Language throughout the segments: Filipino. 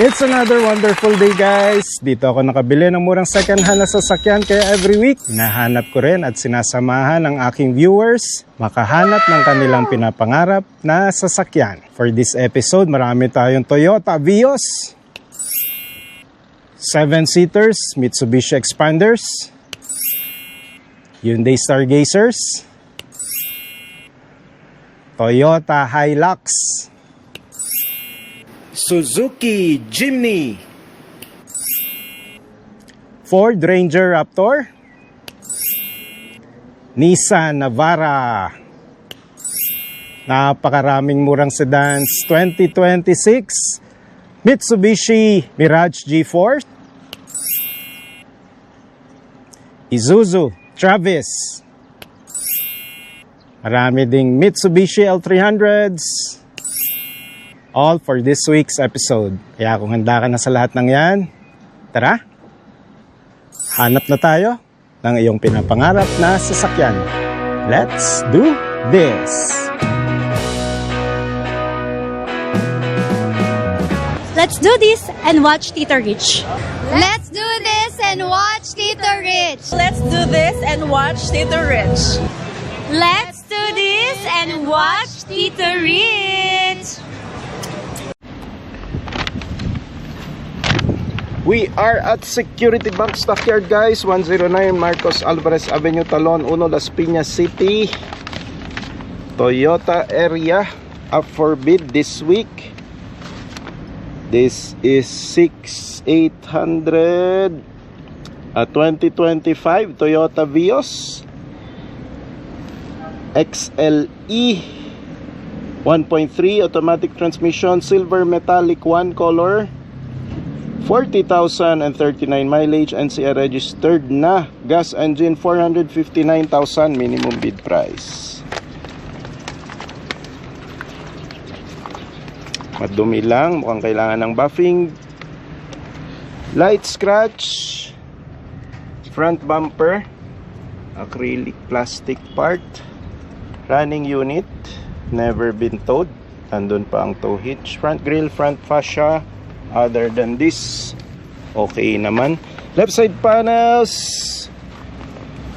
It's another wonderful day, guys. Dito ako nakabili ng murang second hand na sasakyan, kaya every week hinahanap ko rin at sinasamahan ng aking viewers makahanap ng kanilang pinapangarap na sasakyan. For this episode, marami tayong Toyota Vios, 7-seaters, Mitsubishi Expanders, Hyundai Stargazers, Toyota Hilux, Suzuki Jimny, Ford Ranger Raptor, Nissan Navara. Napakaraming murang sedans 2026, Mitsubishi Mirage G4, Isuzu Travis. Marami ding Mitsubishi L300s. All for this week's episode. Kaya kung handa ka na sa lahat ng yan, tara, hanap na tayo ng iyong pinapangarap na sasakyan. Let's do this! Let's do this and watch Tito Rich. Let's do this and watch Tito Rich. Let's do this and watch Tito Rich. Let's do this and watch Tito Rich. We are at Security Bank Stockyard, guys, 109 Marcos Alvarez Avenue, Talon 1, Las Piñas City. Toyota area up for bid this week. This is 6,800 2025 Toyota Vios XLE 1.3 automatic transmission, silver metallic, one color, 40,039 mileage, NCR registered na, gas engine, 459,000 minimum bid price. Madumi lang, mukhang kailangan ng buffing. Light scratch, front bumper, acrylic plastic part, running unit, never been towed, nandun pa ang tow hitch, front grille, front fascia. Other than this, okay naman. Left side panels,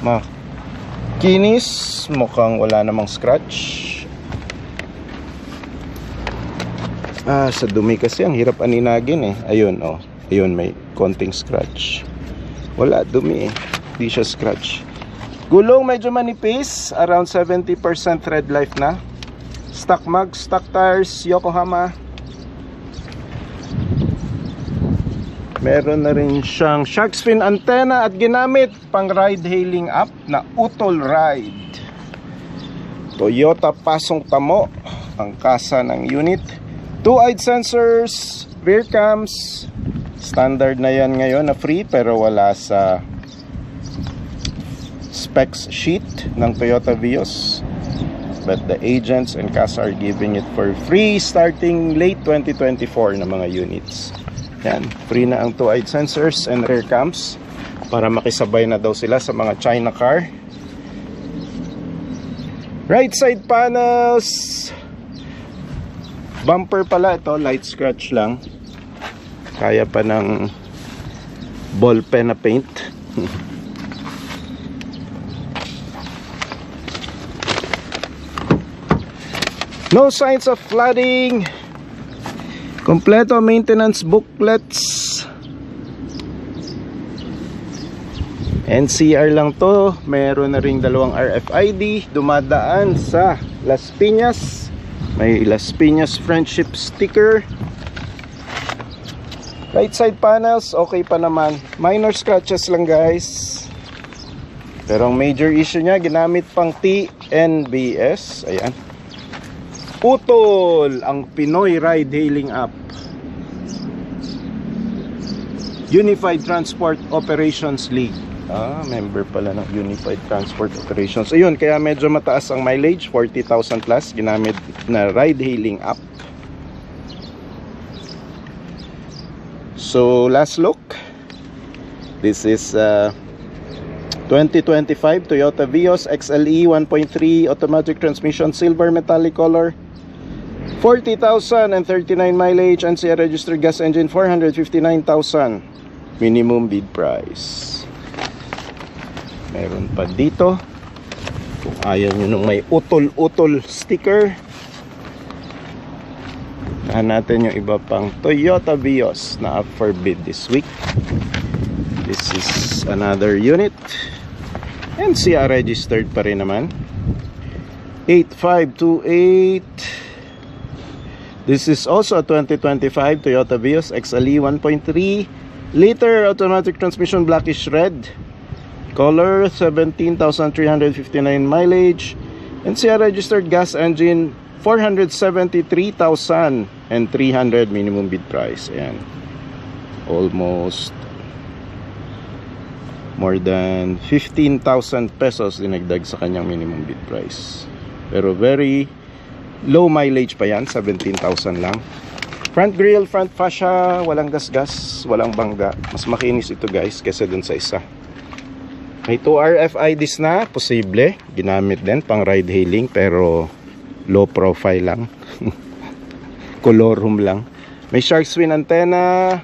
makinis, mukhang wala namang scratch. Sa dumi kasi ang hirap aninagin eh. Ayun, oh. Ayun, may konting scratch. Wala, dumi eh. Di siya scratch. Gulong medyo manipis, around 70% tread life na. Stock mags, stock tires, Yokohama. Meron na rin siyang shark's fin antenna at ginamit pang ride hailing app na Utol Ride. Toyota Pasong Tamo ang kasa ng unit. 2-eyed sensors, rear cams. Standard na yan ngayon na free pero wala sa specs sheet ng Toyota Vios. But the agents and kasa are giving it for free starting late 2024 na mga units. Yan, free na ang 2-eyed sensors and rear cams para makisabay na daw sila sa mga China car. Right side panels, bumper pala ito, light scratch lang, kaya pa ng ball pen na paint. No signs of flooding. Kompleto maintenance booklets. NCR lang to. Meron na ring dalawang RFID. Dumadaan sa Las Piñas. May Las Piñas friendship sticker. Right side panels, okay pa naman. Minor scratches lang, guys. Pero ang major issue niya, ginamit pang TNBS. Ayan. Utol, ang Pinoy ride-hailing app. Unified Transport Operations League. Member pala ng Unified Transport Operations. Ayun, kaya medyo mataas ang mileage, 40,000 plus, ginamit na ride-hailing app. So, last look. This is 2025 Toyota Vios XLE 1.3 automatic transmission, silver metallic color. 40,000 and 39 mileage. NCR registered gas engine, 459,000 minimum bid price. Meron pa dito, kung ayaw nyo nung may utol-utol sticker, tahan natin yung iba pang Toyota Vios na up for bid this week. This is another unit, NCR registered pa rin naman, 8528. This is also a 2025 Toyota Vios XLE 1.3 liter automatic transmission, blackish red color, 17,359 mileage, NCR registered gas engine, 473,300 minimum bid price. Ayan, almost more than 15,000 pesos dinagdag sa kanyang minimum bid price, pero very low mileage pa yan, 17,000 lang. Front grille, front fascia, walang gasgas, walang bangga. Mas makinis ito guys kaysa dun sa isa. May 2 RFIDs na, posible ginamit din pang ride hailing, pero low profile lang. Color room lang. May shark fin antenna.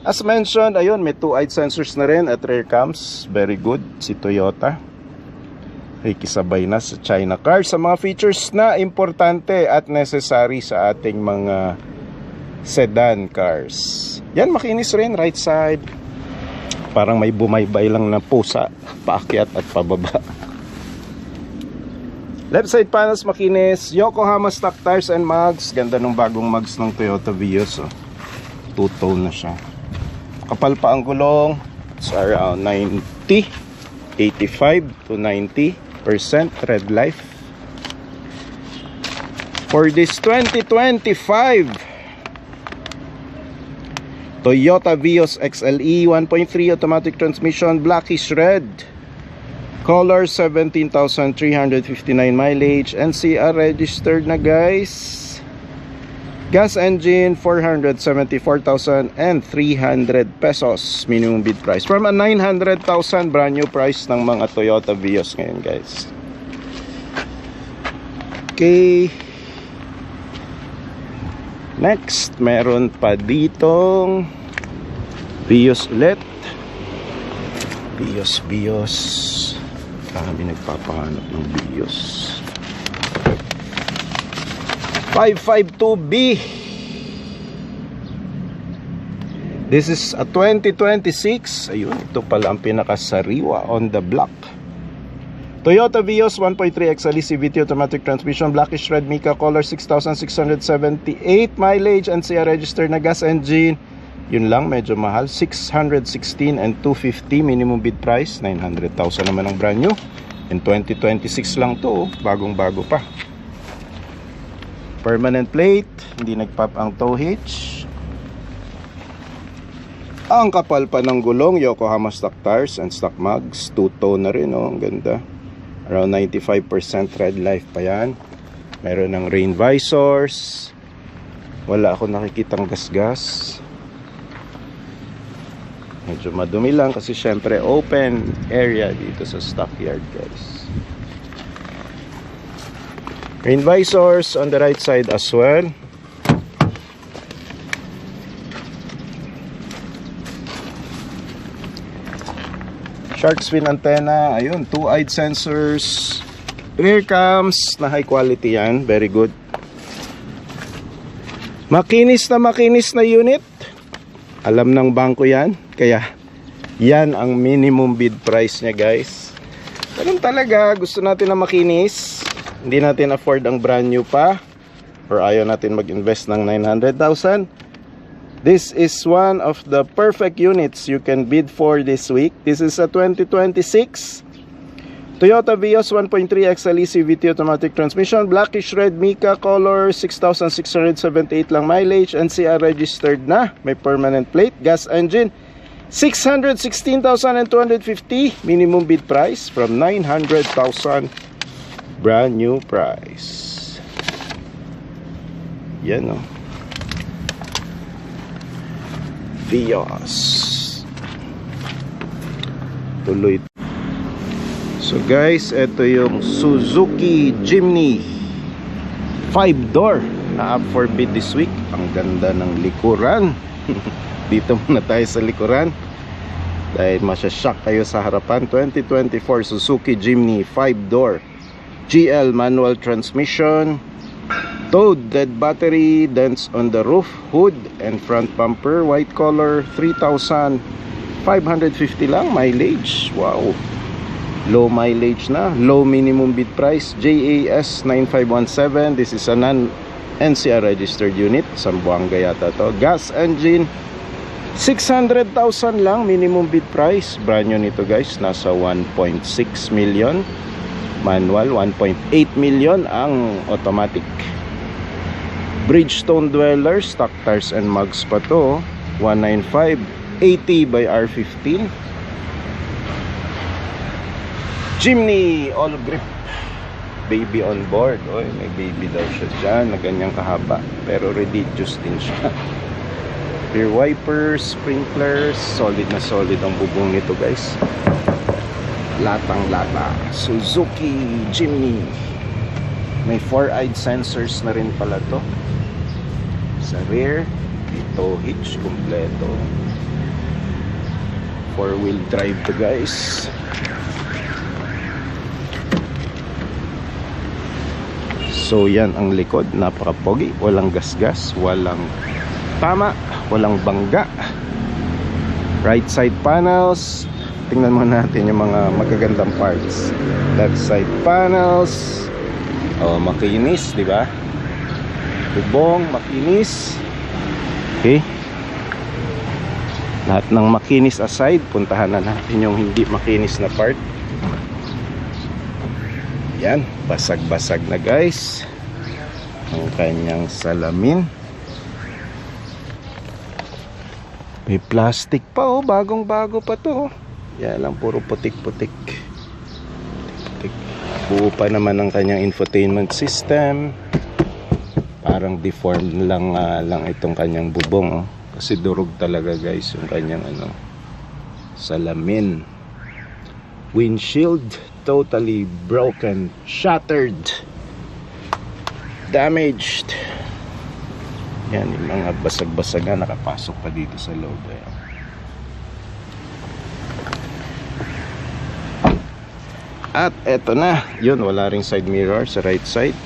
As mentioned, ayun, may 2-eyed sensors na rin at rear cams. Very good si Toyota. Ay kisabay na sa China car sa mga features na importante at necessary sa ating mga sedan cars. Yan, makinis rin, right side. Parang may bumaybay lang na pusa, paakyat at pababa. Left side panels makinis. Yokohama stock tires and mugs. Ganda ng bagong mugs ng Toyota Vios, oh. Two-tone na siya. Kapal pa ang gulong. It's around 85 to 90% tread life. For this 2025 Toyota Vios XLE 1.3 automatic transmission, blackish red color, 17,359 mileage, NCR registered na guys. Gas engine, 474,300 pesos minimum bid price from a 900,000 brand new price ng mga Toyota Vios ngayon guys. Okay, next, meron pa ditong Vios ulit. Vios. Kami nagpapahanap ng Vios. 552B. This is a 2026. Ayun, ito pala ang pinakasariwa on the block. Toyota Vios 1.3 XLE CVT automatic transmission, blackish red mica color, 6,678 mileage, NCR registered na gas engine. Yun lang, medyo mahal, 616 and 250 minimum bid price, 900,000 naman ang brand new. In 2026 lang to, bagong-bago pa. Permanent plate, hindi nagpop ang tow hitch. Ang kapal pa ng gulong, Yokohama stock tires and stock mugs, two-tone na rin, oh, ang ganda. Around 95% tread life pa yan. Meron ng rain visors. Wala ako nakikitang gasgas. Medyo madumi lang kasi syempre open area dito sa stockyard guys. Rain visors on the right side as well. Shark fin antenna, ayun, 2-eyed sensors, rear cams na high quality yan, very good. Makinis na unit. Alam ng bangko yan, kaya yan ang minimum bid price niya guys. Ganun talaga, gusto natin na makinis. Hindi natin afford ang brand new pa, or ayaw natin mag-invest ng 900,000. This is one of the perfect units you can bid for this week. This is a 2026 Toyota Vios 1.3 XLE CVT automatic transmission, blackish red mica color, 6,678 lang mileage, NCR registered na, may permanent plate, gas engine, 616,250 minimum bid price from 900,000 brand new price. Yan, oh. Vios. Tuloy. So guys, ito yung Suzuki Jimny 5-door na up for bid this week. Ang ganda ng likuran. Dito muna tayo sa likuran dahil masya-shock kayo sa harapan. 2024 Suzuki Jimny 5-door GL manual transmission, towed, dead battery, dents on the roof, hood and front bumper, white color, 3,550 lang mileage. Wow, low mileage na, low minimum bid price. JAS 9517. This is a non-NCR registered unit. Sambuanga yata to. Gas engine, 600,000 lang minimum bid price. Brand new nito guys, nasa 1.6 million. Manual 1.8 million ang automatic. Bridgestone dweller, stock tires and mugs pa to. 195, 80 by R15. Jimny all grip, baby on board. Oy, may baby daw siya dyan na ganyang kahaba, pero reduced din siya. Rear wipers, sprinklers, solid na solid ang bubong nito guys. Latang lata. Suzuki Jimny. May 4-eyed sensors na rin pala to sa rear. Dito hitch kompleto. 4-wheel drive to guys. So yan ang likod, napaka-pogi. Walang gasgas, walang tama, walang bangga. Right side panels, tingnan mo natin yung mga magagandang parts. Left side panels, oh, makinis, di ba? Bubong, makinis. Okay. Lahat ng makinis aside, puntahan na natin yung hindi makinis na part. Yan, basag-basag na guys ang kanyang salamin. May plastic pa oh, bagong-bago pa to oh. Yan lang, puro putik-putik. Buo pa naman ang kanyang infotainment system. Parang deformed lang itong kanyang bubong oh. Kasi durog talaga guys yung kanyang salamin. Windshield totally broken, shattered, damaged. Yan yung mga basag-basag na nakapasok pa dito sa loob eh. At eto na, yun, wala ring side mirror sa right side.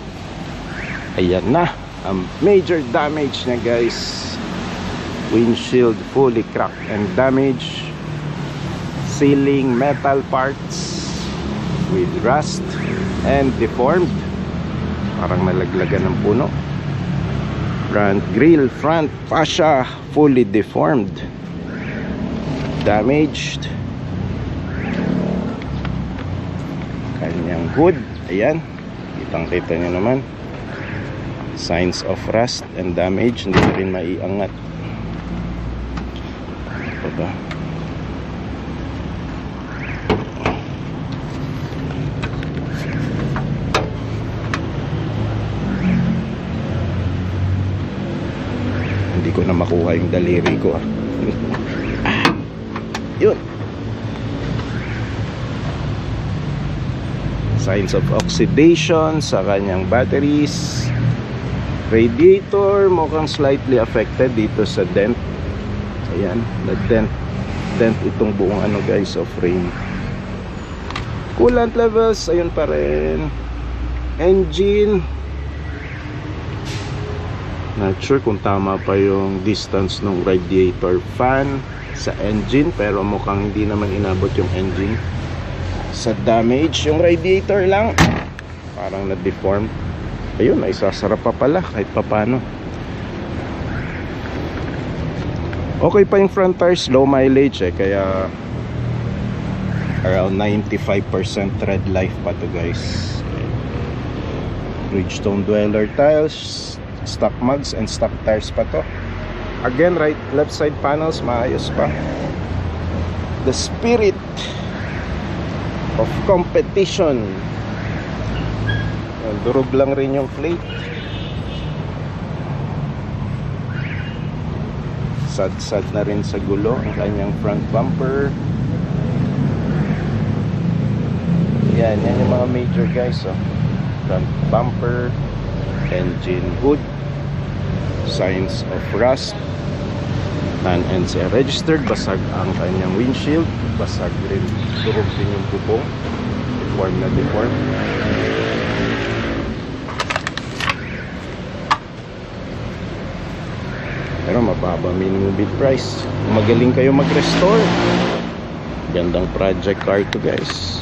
Ayan na, ang major damage na guys. Windshield fully cracked and damaged. Ceiling metal parts with rust and deformed. Parang nalaglagan ng puno. Front grille, front fascia fully deformed, damaged. Kanyang hood, ayan, kitang-kita nyo naman, signs of rust and damage. Hindi na rin maiangat. Ito ba? Hindi ko na makuha yung daliri ko Yun. Signs of oxidation sa kanyang batteries. Radiator mukhang slightly affected dito sa dent. Ayan, na dent itong buong guys of frame. Coolant levels, ayun pa rin. Engine, not sure kung tama pa yung distance ng radiator fan sa engine, pero mukhang hindi naman inabot yung engine sa damage. Yung radiator lang parang na-deformed. Ayun, ay sasarap pa pala kahit papano. Okay pa yung front tires, low mileage kaya around 95% tread life pa to guys. Bridgestone dweller tiles, stock mugs and stock tires pa to. Again, right left side panels maayos pa. The spirit of competition. Durog lang rin yung plate. Sad-sad na rin sa gulo ang kanyang front bumper. Yan yung mga major guys oh. Front bumper, engine hood, signs of rust, non-NCR registered, basag ang kanyang windshield, basag rin, durog din yung bubong, deform na deform. Pero mababa minimum bid price. Magaling kayo mag-restore. Gandang project car to, guys.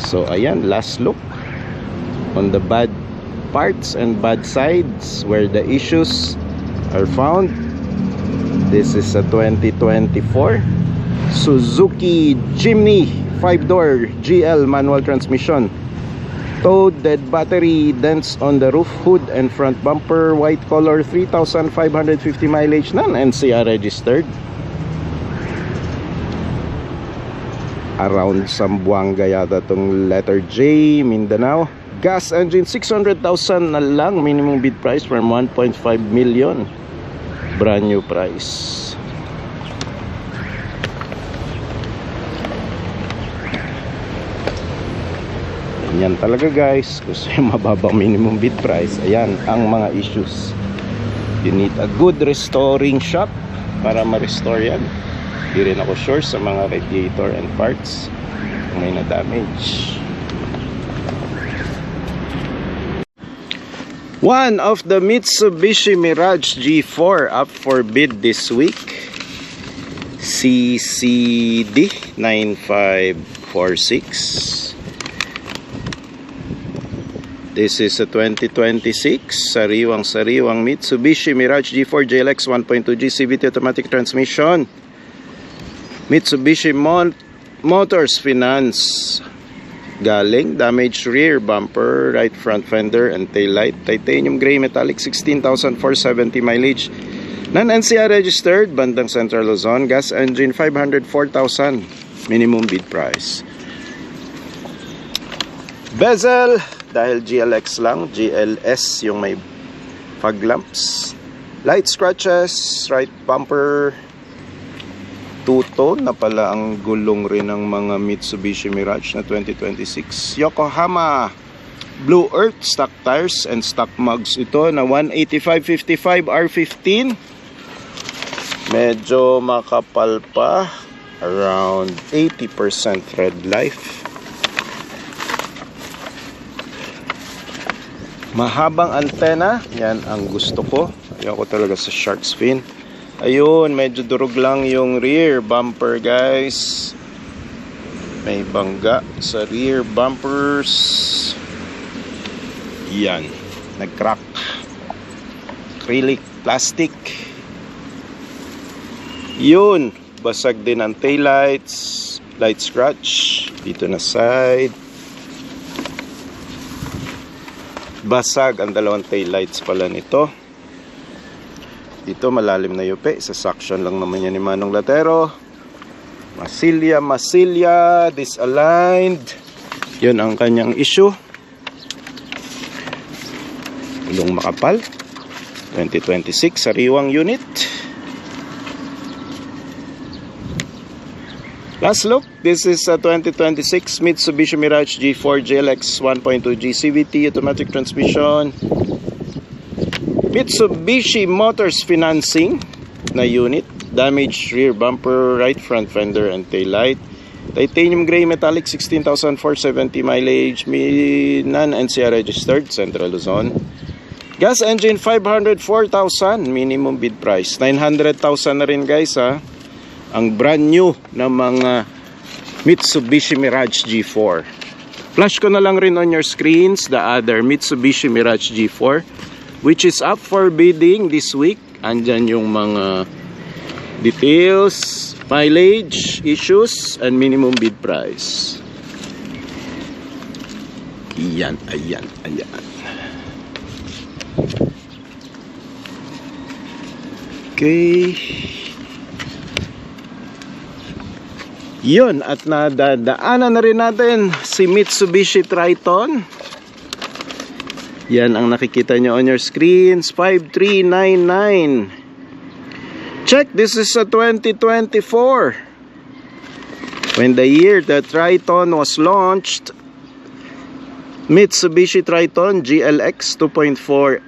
So ayan, last look on the bad parts and bad sides where the issues are found. This is a 2024 Suzuki Jimny 5-door GL manual transmission. Towed, dead battery, dents on the roof, hood and front bumper, white color, 3,550 mileage, non-NCR registered. Around Zamboanga yata tong letter J, Mindanao. Gas engine, 600,000 na lang, minimum bid price from 1.5 million. Brand new price. Yan talaga, guys. Gusto yung mababang minimum bid price. Ayan ang mga issues. You need a good restoring shop para ma-restore yan. Di rin ako sure sa mga radiator and parts kung may na-damage. One of the Mitsubishi Mirage G4 up for bid this week. CCD 9546. This is a 2026 sariwang Mitsubishi Mirage G4 JLX 1.2G CVT automatic transmission. Mitsubishi Motors Finance. Galing, damaged rear bumper, right front fender and tail light. Titanium gray metallic, 16,470 mileage. Non-NCR registered, bandang Central Luzon. Gas engine, 504,000 minimum bid price. Bezel, dahil GLX lang, GLS yung may fog lamps. Light scratches, right bumper. Two-tone na pala ang gulong rin ng mga Mitsubishi Mirage na 2026. Yokohama Blue Earth stock tires and stock mugs ito na 185/55 R15. Medyo makapal pa, around 80% red life. Mahabang antena, yan ang gusto ko. Ayoko talaga sa shark's fin. Ayun, medyo durog lang yung rear bumper, guys. May bangga sa rear bumpers. Yan, nag-crack. Acrylic plastic. Yun, basag din ang taillights. Light scratch dito na side. Basag ang dalawang taillights pala nito. Dito malalim na yupi. Sa suction lang naman yan ni Manong Latero. Masilya, disaligned. Yun ang kanyang issue. Gulong makapal. 2026 sariwang unit. Last look, this is a 2026 Mitsubishi Mirage G4 JLX 1.2G CVT automatic transmission. Mitsubishi Motors Financing na unit. Damaged rear bumper, right front fender and tail light. Titanium gray metallic, 16,470 mileage, non-NCR registered, Central Luzon. Gas engine, 504,000 minimum bid price. 900,000 na rin, guys, ha. Ang brand new na mga Mitsubishi Mirage G4. Flash ko na lang rin on your screens the other Mitsubishi Mirage G4 which is up for bidding this week. Andyan yung mga details, mileage, issues, and minimum bid price. Ayan. Okay. Yun, at nadadaanan na rin natin si Mitsubishi Triton. Yan ang nakikita nyo on your screens, 5399. Check, this is a 2024. When the year the Triton was launched, Mitsubishi Triton GLX 2.4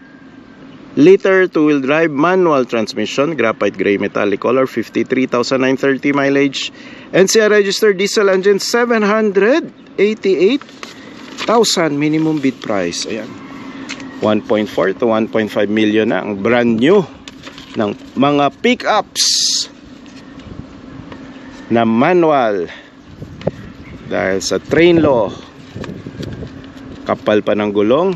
liter 2-wheel drive manual transmission, graphite gray metallic color, 53,930 mileage. NCR registered diesel engine, 788,000 minimum bid price. Ayan. 1.4 to 1.5 million na ang brand new ng mga pickups na manual. Dahil sa train law, kapal pa ng gulong.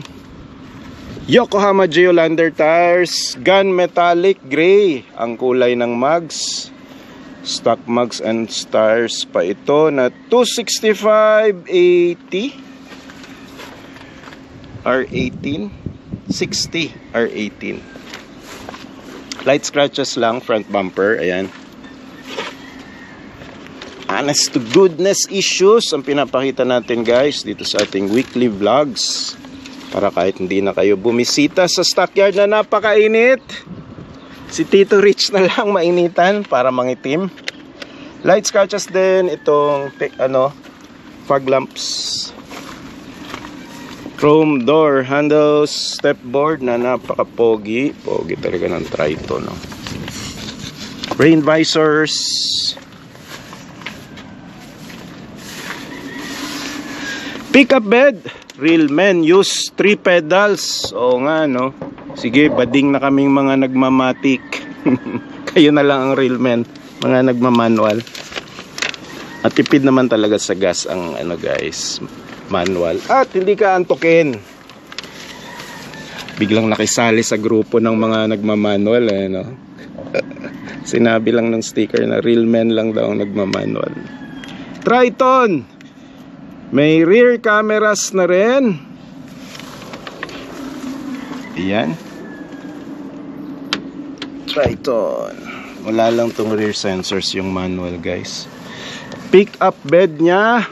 Yokohama Geolander tires, gun metallic gray ang kulay ng mugs. Stock mugs and stars pa ito na 265/80 R18 60 R18. Light scratches lang, front bumper, ayan. Honest to goodness issues ang pinapakita natin guys dito sa ating weekly vlogs. Para kahit hindi na kayo bumisita sa stockyard na napakainit, si Tito Rich na lang mainitan para mangitim. Light scratches din itong fog lamps. Chrome door handles, stepboard na napaka-pogi. Pogi talaga ng Triton, no? Rain visors. Pickup bed. Real men use 3 pedals. Oo nga, no? Sige, bading na kaming mga nagmamatic. Kayo na lang ang real men, mga nagmamanual. At tipid naman talaga sa gas ang guys, manual. At hindi ka antukin. Biglang nakisali sa grupo ng mga nagmamanual, no? Sinabi lang ng sticker na real men lang daw ang nagmamanual. Triton! May rear cameras na rin. Ayan. Triton. Wala lang tong rear sensors yung manual guys. Pick up bed nya.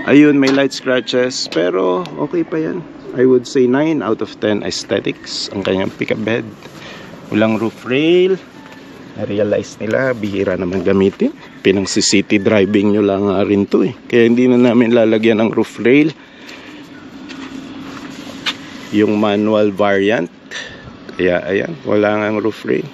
Ayun, may light scratches. Pero okay pa yan. I would say 9 out of 10 aesthetics ang kanyang pick up bed. Walang roof rail. Na-realize nila, bihira naman gamitin. Pinang city driving nyo lang rin to eh. Kaya hindi na namin lalagyan ng roof rail. Yung manual variant. Kaya ayan, wala nga roof rail.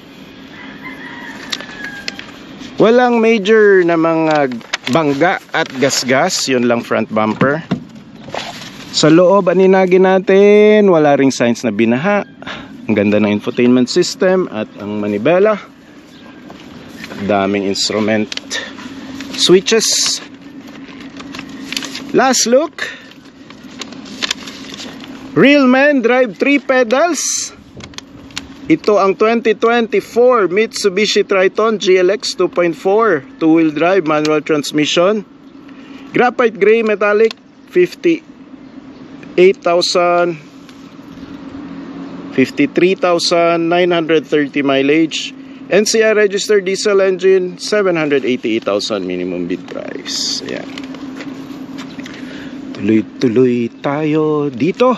Walang major na mga bangga at gasgas. Yun lang front bumper. Sa loob, aninagin natin, wala ring signs na binaha. Ang ganda ng infotainment system at ang manibela. Daming instrument switches. Last look. Real men drive 3 pedals. Ito ang 2024 Mitsubishi Triton GLX 2.4 2-wheel drive manual transmission. Graphite gray metallic, 53,930 mileage. NCR registered diesel engine, 788,000 minimum bid price. Ayan. Tuloy-tuloy tayo dito.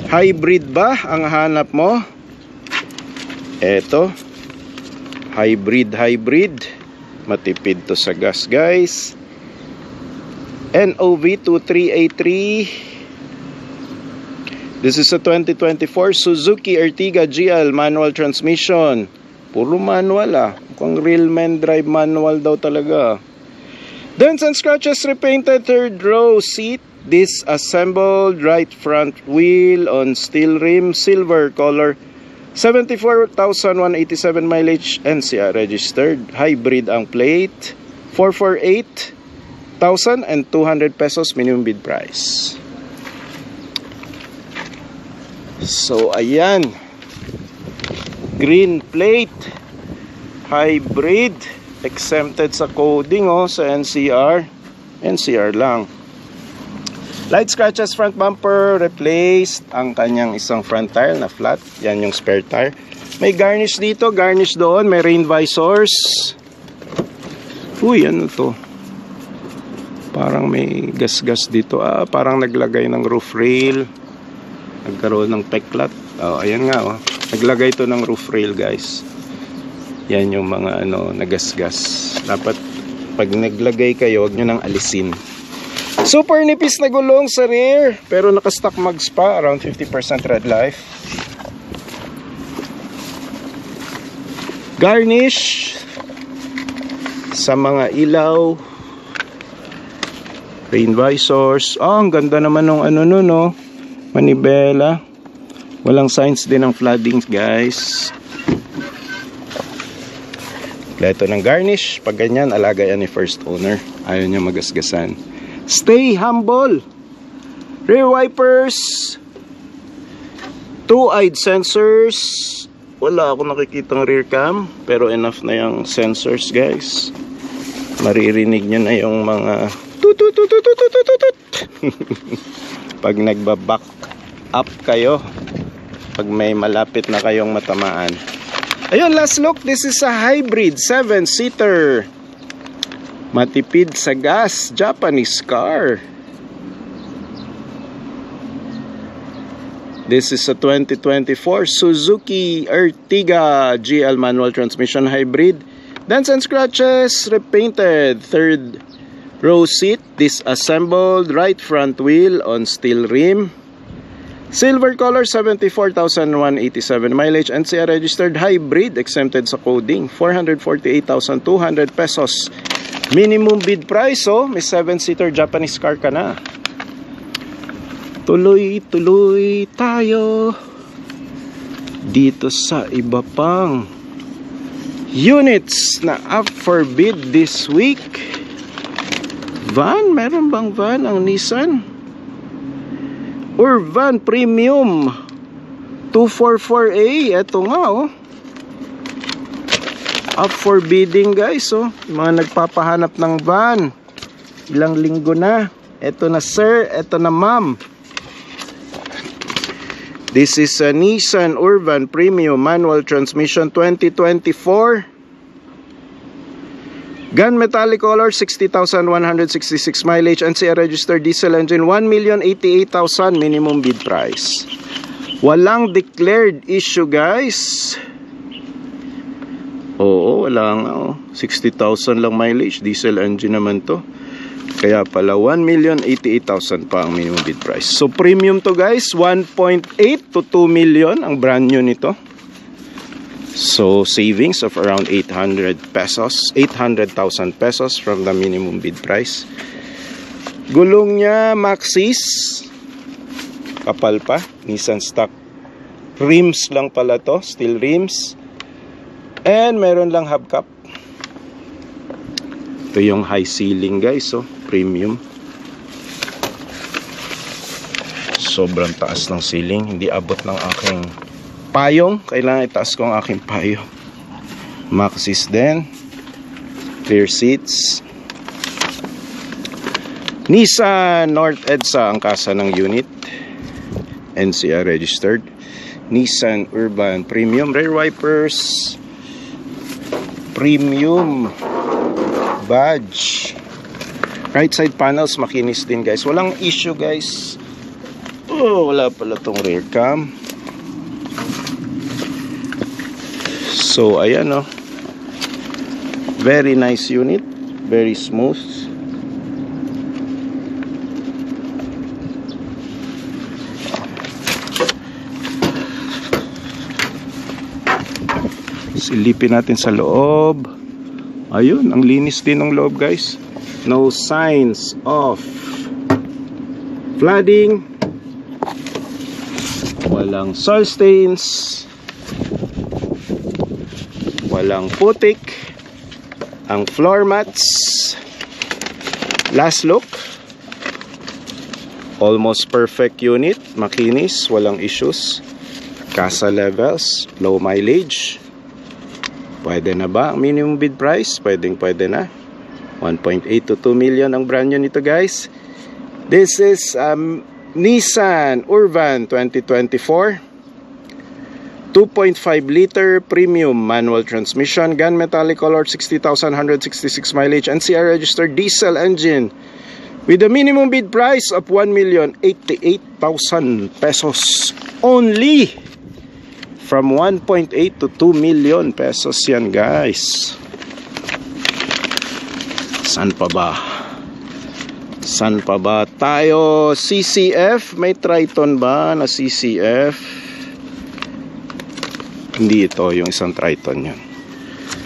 Hybrid ba ang hanap mo? Eto. Hybrid. Matipid to sa gas guys. NOV 2383. This is a 2024 Suzuki Ertiga GL manual transmission. Puro manual Mukhang real men drive manual daw talaga. Dents and scratches repainted third row seat. Disassembled right front wheel on steel rim, silver color. 74,187 mileage, NCR registered. Hybrid ang plate. 448,200 pesos minimum bid price. So ayan, green plate, hybrid, exempted sa coding sa NCR lang. Light scratches front bumper, replaced ang kanyang isang front tire na flat, yan yung spare tire. May garnish dito, garnish doon, may rain visors. Uy, ano to? Parang may gas-gas dito, parang naglagay ng roof rail. Nagkaroon ng peklat. Ayan nga naglagay to ng roof rail guys. Yan yung mga nagasgas. Dapat pag naglagay kayo, huwag nyo nang alisin. Super nipis na gulong sa rear, pero naka-stock mags pa, around 50% red life. Garnish sa mga ilaw, rain visors. Ang ganda naman ng ano no, no, manibela. Walang signs din ng flooding, guys. Kompleto ng garnish. Pag ganyan, alaga yan ni first owner. Ayaw niya magasgasan. Stay humble. Rear wipers, 2-eyed sensors. Wala ako nakikitang rear cam, pero enough na yung sensors, guys. Maririnig nyo na yung mga tutututututututut pag nagbaback up kayo, pag may malapit na kayong matamaan. Ayun, last look. This is a hybrid 7-seater, matipid sa gas, Japanese car. This is a 2024 Suzuki Ertiga GL manual transmission hybrid. Dents and scratches, repainted. Third row seat disassembled. Right front wheel on steel rim. Silver color, 74,187 mileage. NCR registered hybrid, exempted sa coding. 448,200 pesos. Minimum bid price, oh. May 7-seater Japanese car ka na. Tuloy-tuloy tayo dito sa iba pang units na up for bid this week. Van, meron bang van ang Nissan? Urban Premium 244A. Ito nga, oh. Up for bidding, guys, oh. Mga nagpapahanap ng van, ilang linggo na. Ito na, sir. Ito na, ma'am. This is a Nissan Urban Premium manual transmission 2024. Gunmetallic color, 60,166 mileage. NCR registered diesel engine, 1,088,000 minimum bid price. Walang declared issue, guys. Oo, wala nga, oh. 60,000 lang mileage. Diesel engine naman to. Kaya pala 1,088,000 pa ang minimum bid price. So premium to, guys. 1.8 to 2 million ang brand new nito. So savings of around 800,000 pesos from the minimum bid price. Gulong niya Maxxis. Kapal pa. Nissan stock. Rims lang pala to. Steel rims. And meron lang hubcap. Ito yung high ceiling, guys, so premium. Sobrang taas ng ceiling, hindi abot ng aking payong. Kailangan itaas ko ang aking payong. Maxxis din. Clear seats. Nissan North EDSA ang kasa ng unit. NCR registered. Nissan Urban Premium. Rear wipers. Premium badge. Right side panels makinis din, guys. Walang issue, guys. Oh, wala pala tong rear cam. So ayan, oh. Very nice unit. Very smooth. Silipin natin sa loob. Ayun, ang linis din ng loob, guys. No signs of flooding. Walang soil stains. Walang putik. Ang floor mats. Last look. Almost perfect unit. Makinis. Walang issues. Kasa levels. Low mileage. Pwede na ba ang minimum bid price? Pwede na. 1.8 to 2 million ang brand new nito, guys. This is Nissan Urban 2024. 2.5 liter premium manual transmission. Gunmetallic color, 60,166 mileage. NCR registered diesel engine. With a minimum bid price of 1,088,000 pesos only. From 1.8 to 2 million pesos yan, guys. Saan pa ba? San pa ba tayo? CCF? May Triton ba na CCF? Hindi ito, yung isang Triton yun.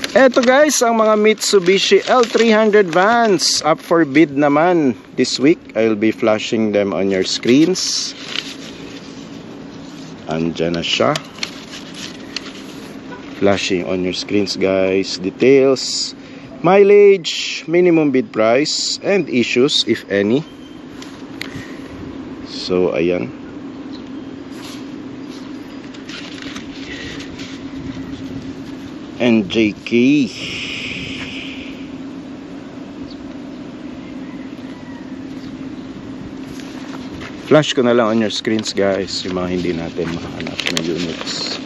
Eto guys, ang mga Mitsubishi L300 vans up for bid naman this week. I'll be flashing them on your screens. Andyan na siya. Flashing on your screens guys. Details, mileage, minimum bid price, and issues if any. So ayan. NJK. Flash ko na lang on your screens guys, yung mga hindi natin makahanap na units.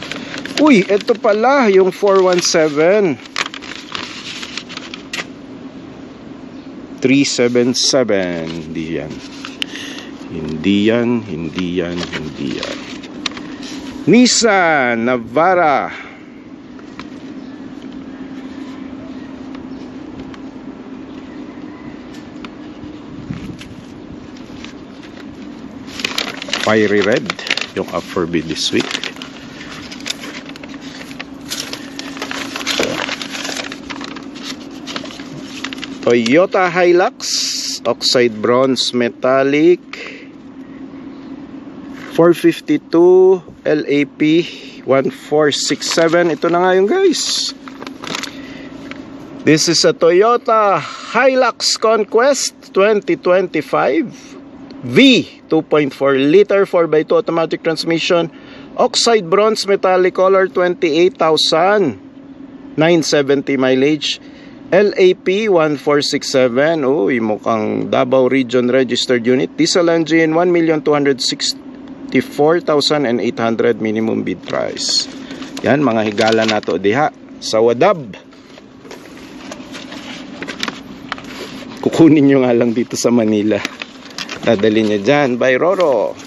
Uy, ito pala yung 417 377. Hindi yan. Hindi yan, hindi yan, hindi yan. Nissan Navara. Fiery red, yung up for bid this week. Toyota Hilux oxide bronze metallic 452 LAP 1467. Ito na nga yung guys. This is a Toyota Hilux Conquest 2025 V 2.4 liter 4x2 automatic transmission, oxide bronze metallic color, 28,970 mileage, LAP 1467. Uy, mukhang Davao Region registered unit. Diesel engine, 1,264,800 minimum bid price. Yan, mga higala na to diha sa Wadab. Kukunin nyo nga lang dito sa Manila. Dadali nyo dyan by Roro.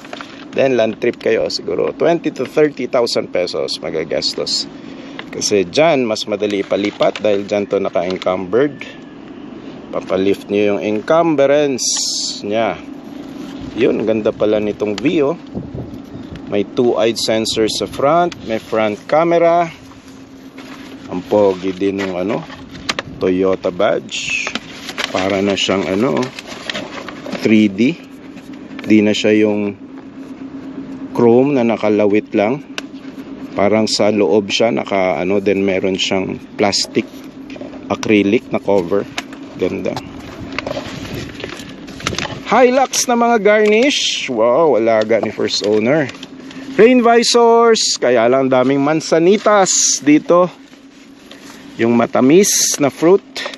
Then land trip kayo, siguro 20 to 30,000 pesos magagastos. Kasi dyan mas madali palipat dahil dyan to naka-encumbered. Papalift nyo yung encumbrance nya. Yun, ganda pala nitong Vio. May 2-eyed sensor sa front, may front camera. Ang pogi din ng Toyota badge. Para na siyang 3D. Di na siya yung chrome na nakalawit lang. Parang sa loob siya then meron siyang plastic acrylic na cover. Ganda. Hilux na mga garnish. Wow, alaga ni first owner. Rain visors, kaya lang daming mansanitas dito. Yung matamis na fruit.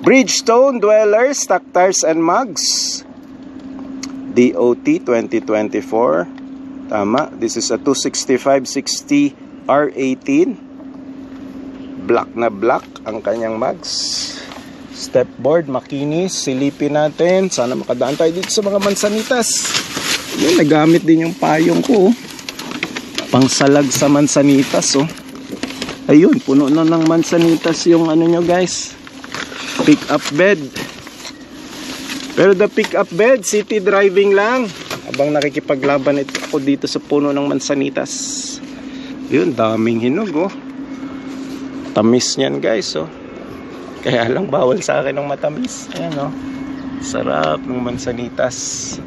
Bridgestone Dwellers, stock tires and mugs. DOT 2024. Tama. This is a 265/60 R18. Black na black ang kanyang mugs. Stepboard, makinis. Silipin natin. Sana makadaan tayo dito sa mga mansanitas. Yun, nagamit din yung payong ko. Pangsalag sa mansanitas. Ayun, puno na ng mansanitas yung nyo guys. Pick up bed. Pero the pick up bed, city driving lang. Habang nakikipaglaban ito ako dito sa puno ng mansanitas. Yun, daming hinog Tamis niyan guys Kaya lang bawal sa akin ng matamis. Ayan Sarap ng mansanitas.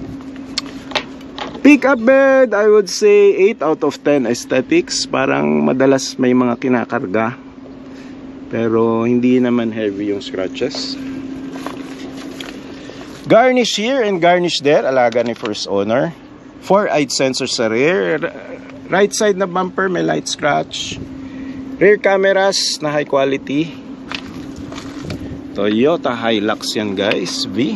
Pick up bed, I would say 8 out of 10 aesthetics. Parang madalas may mga kinakarga. Pero hindi naman heavy yung scratches. Garnish here and garnish there. Alaga ni first owner. 4-eyed sensor sa rear. Right side na bumper may light scratch. Rear cameras na high quality. Toyota Hilux yan guys. V.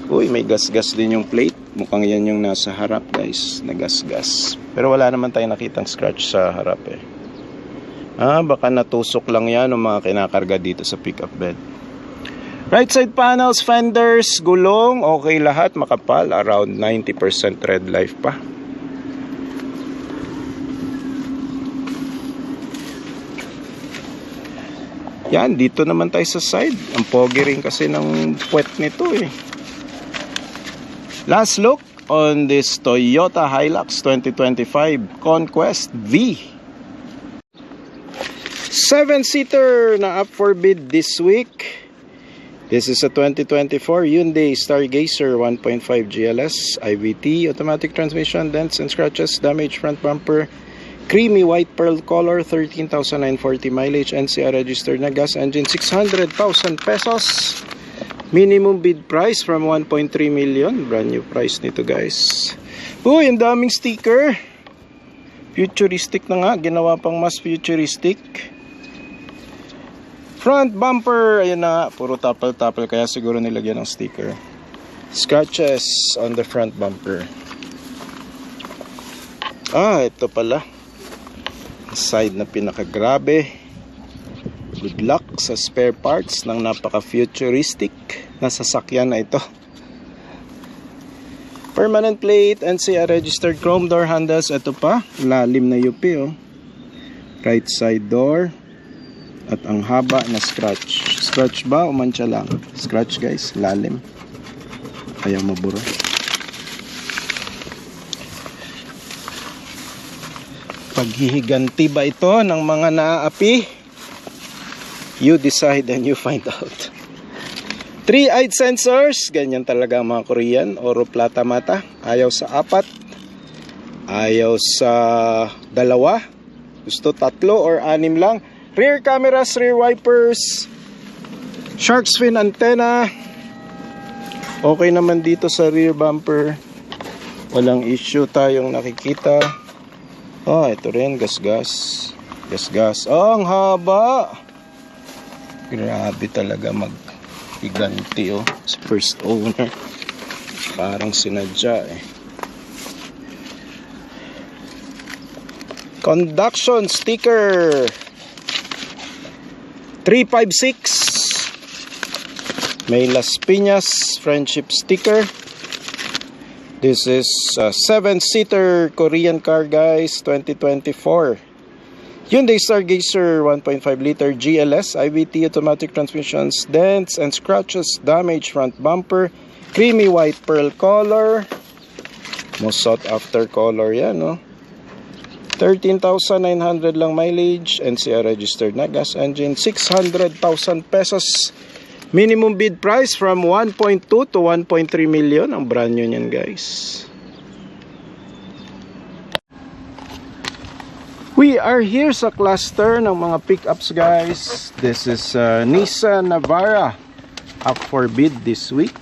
Uy, may gas-gas din yung plate. Mukhang yan yung nasa harap guys. Nagas-gas. Pero wala naman tayong nakitang scratch sa harap baka natusok lang yan ng mga kinakarga dito sa pickup bed. Right side panels, fenders, gulong, okay lahat, makapal, around 90% tread life pa. Yan, dito naman tayo sa side. Ang pogi rin kasi ng puwet nito eh. Last look on this Toyota Hilux 2025 Conquest V. 7-seater na up for bid this week. This is a 2024 Hyundai Stargazer 1.5 GLS IVT, automatic transmission, dents and scratches, damaged front bumper, creamy white pearl color, 13,940 mileage, NCR registered na, gas engine, 600,000 pesos. Minimum bid price from 1.3 million. Brand new price nito, guys. Uy, ang daming sticker. Futuristic na nga, ginawa pang mas futuristic. Front bumper, ayun na, puro tapal-tapal, kaya siguro nilagyan ng sticker. Scratches on the front bumper. Ito pala. Side na pinakagrabe. Good luck sa spare parts ng napaka-futuristic na sasakyan na ito. Permanent plate, NCR registered, chrome door handles. Ito pa, lalim na UP oh. Right side door. At ang haba na scratch. Scratch ba o mancha lang? Scratch, guys, lalim. Ayaw maburo. Paghihiganti ba ito ng mga naaapi? You decide and you find out. 3-eyed sensors. Ganyan talaga ang mga Korean. Oro plata mata. Ayaw sa 4. Ayaw sa 2. Gusto 3 or 6 lang. Rear cameras, rear wipers. Shark's fin antenna. Okay naman dito sa rear bumper. Walang issue tayong nakikita. Ito rin, gas-gas. Gas-gas. Ang haba. Grabe talaga mag-iganti oh. Sa first owner. Parang sinadya eh. Conduction sticker. 356. May Las Piñas friendship sticker. This is a 7-seater Korean car, guys, 2024. Hyundai Stargazer 1.5 liter GLS IVT, automatic transmissions, dents and scratches, damaged front bumper, creamy white pearl color. Most sought after color yan, no? 13,900 lang mileage, NCR registered na, gas engine, 600,000 pesos. Minimum bid price from 1.2 to 1.3 million. Ang brand new niyan, guys. We are here sa cluster ng mga pickups, guys. This is Nissan Navara up for bid this week.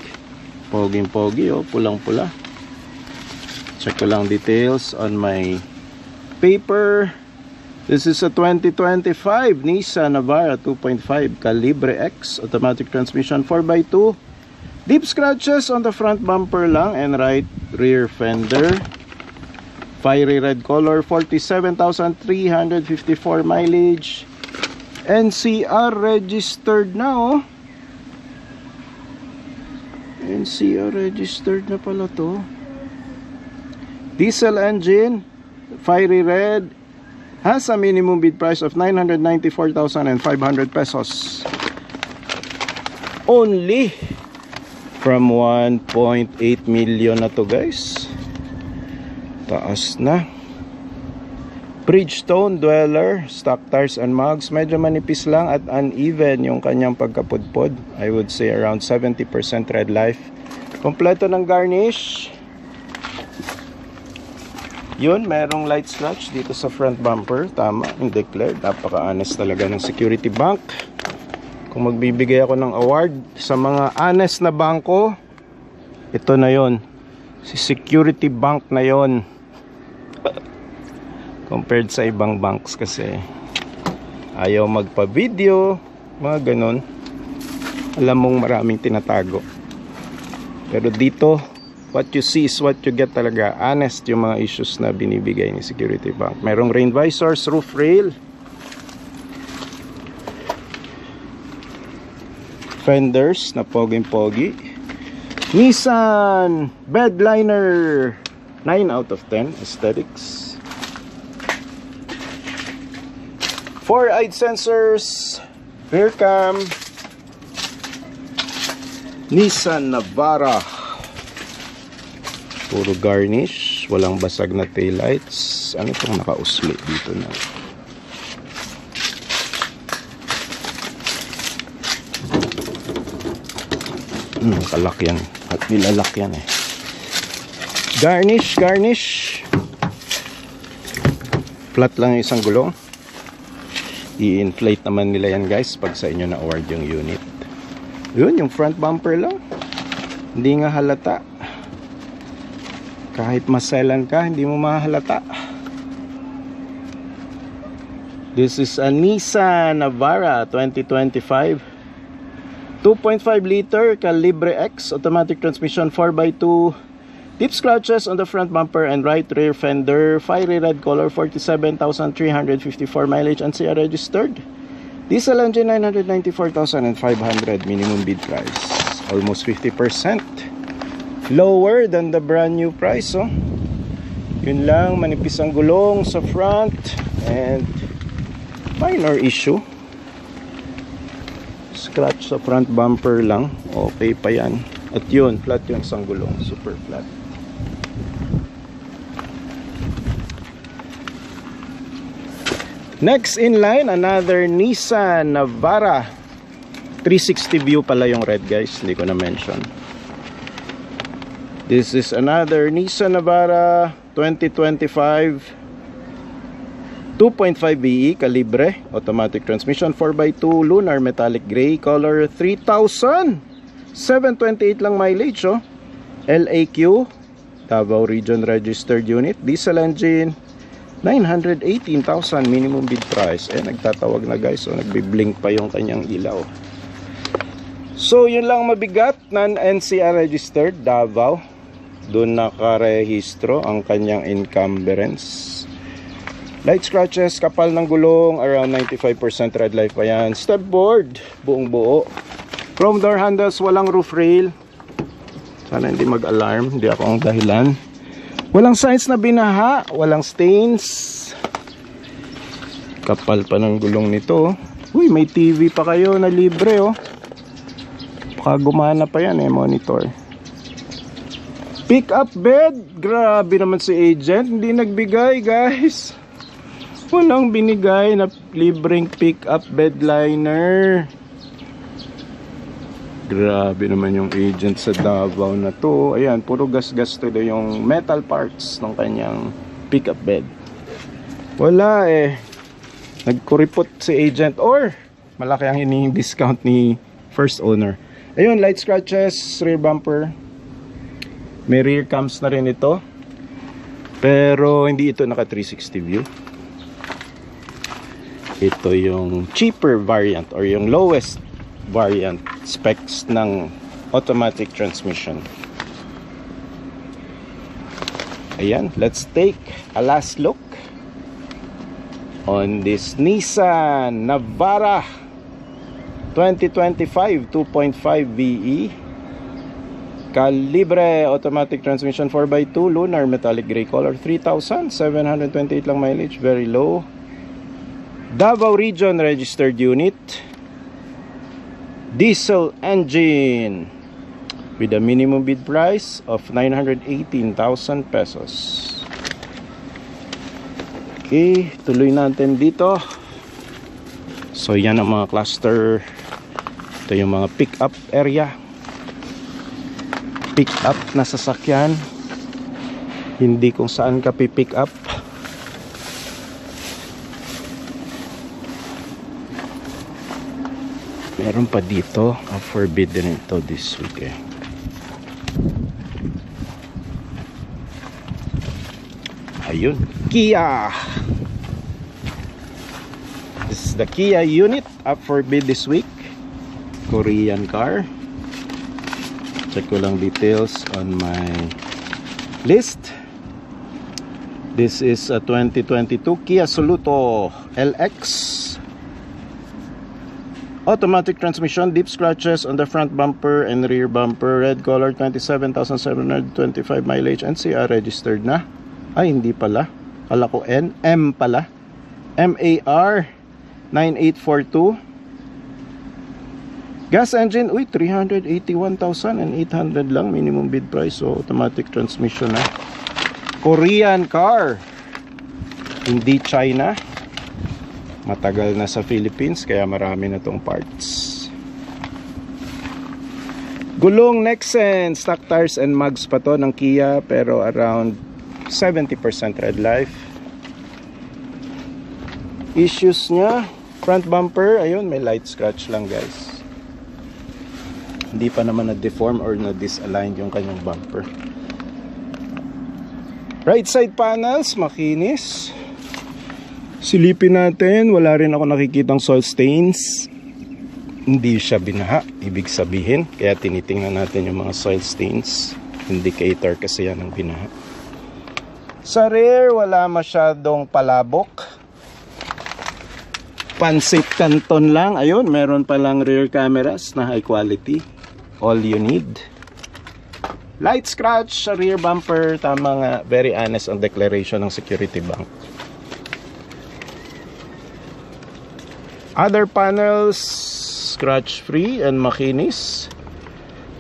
Poging-pogi, oh, pulang-pula. Check ko lang details on my paper. This is a 2025 Nissan Navara 2.5 Calibre X, automatic transmission, 4x2. Deep scratches on the front bumper lang and right rear fender. Fiery red color, 47,354 mileage. NCR registered na oh. NCR registered na pala to. Diesel engine, fiery red. Has a minimum bid price of 994,500 pesos. Only from 1.8 million na to, guys. Taas na. Bridgestone Dweller, stock tires and mugs. Medyo manipis lang at uneven yung kanyang pagkapudpod. I would say around 70% red life. Kompleto ng garnish. Yun, merong light scratch dito sa front bumper. Tama, yung declared. Napaka-honest talaga ng Security Bank. Kung magbibigay ako ng award sa mga honest na bangko, ito na yon. Si Security Bank na yon. Compared sa ibang banks kasi ayaw magpa-video, mga ganun. Alam mong maraming tinatago. Pero dito, what you see is what you get talaga. Honest yung mga issues na binibigay ni Security Bank. Merong rain visors, roof rail, fenders na poging-pogi. Nissan bed liner, 9 out of 10 aesthetics. 4-eyed sensors, Rear cam, Nissan Navara. Puro garnish, walang basag na taillights. Ano itong nakausli dito na? Kalak yan at nilalak yan eh. Garnish. Flat lang yung isang gulong. I-inflate naman nila yan guys pag sa inyo na-award yung unit. Yun, yung front bumper lang. Hindi nga halata. Kahit maselan ka, hindi mo mahalata. This is a Nissan Navara 2025. 2.5 liter Calibre X automatic transmission 4x2. Deep scratches on the front bumper and right rear fender. Fiery red color, 47,354 mileage, NCR registered. Diesel engine, 994,500 minimum bid price. Almost 50% lower than the brand new price. Oh. Yun lang, manipis ang gulong sa front and minor issue. Scratch sa front bumper lang, okay pa yan. At yun, flat yung isang gulong, super flat. Next in line, another Nissan Navara. 360 view pala yung red guys, hindi ko na mention. This is another Nissan Navara 2025. 2.5 VE Calibre automatic transmission, 4x2 lunar metallic gray color, 3,728 lang mileage. Oh. LAQ Davao Region registered unit. Diesel engine, 918,000 minimum bid price. Nagtatawag na guys. So nagbi-blink pa yung kanyang ilaw. So yun lang mabigat. Non-NCR registered Davao. Doon nakarehistro ang kanyang encumbrance. Light scratches, kapal ng gulong, around 95% red light pa yan. Step board, buong buo. Chrome door handles, walang roof rail. Sana hindi mag-alarm, hindi ako ang dahilan. Walang signs na binaha, walang stains. Kapal pa ng gulong nito. Uy, may TV pa kayo na libre oh. Baka gumana pa yan monitor. Pick up bed, grabe naman si agent, hindi nagbigay guys. Walang binigay na libreng pick-up bed liner. Grabe naman yung agent sa Davao na to. Ayan, puro gas-gas to yung metal parts ng kanyang pick-up bed. Wala nagkuripot si agent or malaki ang hinihing discount ni first owner. Ayun, light scratches, rear bumper. May rear cams na rin ito. Pero hindi ito naka 360 view. Ito yung cheaper variant or yung lowest variant specs ng automatic transmission. Ayan, let's take a last look on this Nissan Navara 2025 2.5 VE Calibre automatic transmission 4x2 lunar metallic gray color, 3,728 lang mileage, very low. Davao Region registered unit. Diesel engine with a minimum bid price of 918,000 pesos. Okay, tuloy natin dito. So yan ang mga cluster. Ito yung mga pick up area. Pick up na sasakyan. Hindi kung saan ka pick up. Meron pa dito, forbidden ito this week Ayun, Kia. This is the Kia unit up for bid this week. Korean car. Check ko lang details on my list. This is a 2022 Kia Soluto LX. Automatic transmission, deep scratches on the front bumper and rear bumper, red color, 27,725 mileage, NCR registered na. Ay, hindi pala. Kala ko M pala. MAR 9842. Gas engine, 381,800 lang minimum bid price. So automatic transmission na. Korean car, hindi China. Matagal na sa Philippines kaya marami na tong parts. Gulong Nexen, stock tires and mags pa to ng Kia, pero around 70% red life. Issues nya, front bumper, ayun, may light scratch lang guys. Hindi pa naman na-deform or na-disalign yung kanyang bumper. Right side panels, makinis. Silipin natin, wala rin ako nakikitang soil stains. Hindi siya binaha, ibig sabihin. Kaya tinitingnan natin yung mga soil stains. Indicator kasi yan ng binaha. Sa rear, wala masyadong palabok. Pansit canton lang. Ayun, meron palang rear cameras na high quality. All you need. Light scratch sa rear bumper. Tama nga, very honest ang declaration ng Security Bank. Other panels, scratch free and makinis.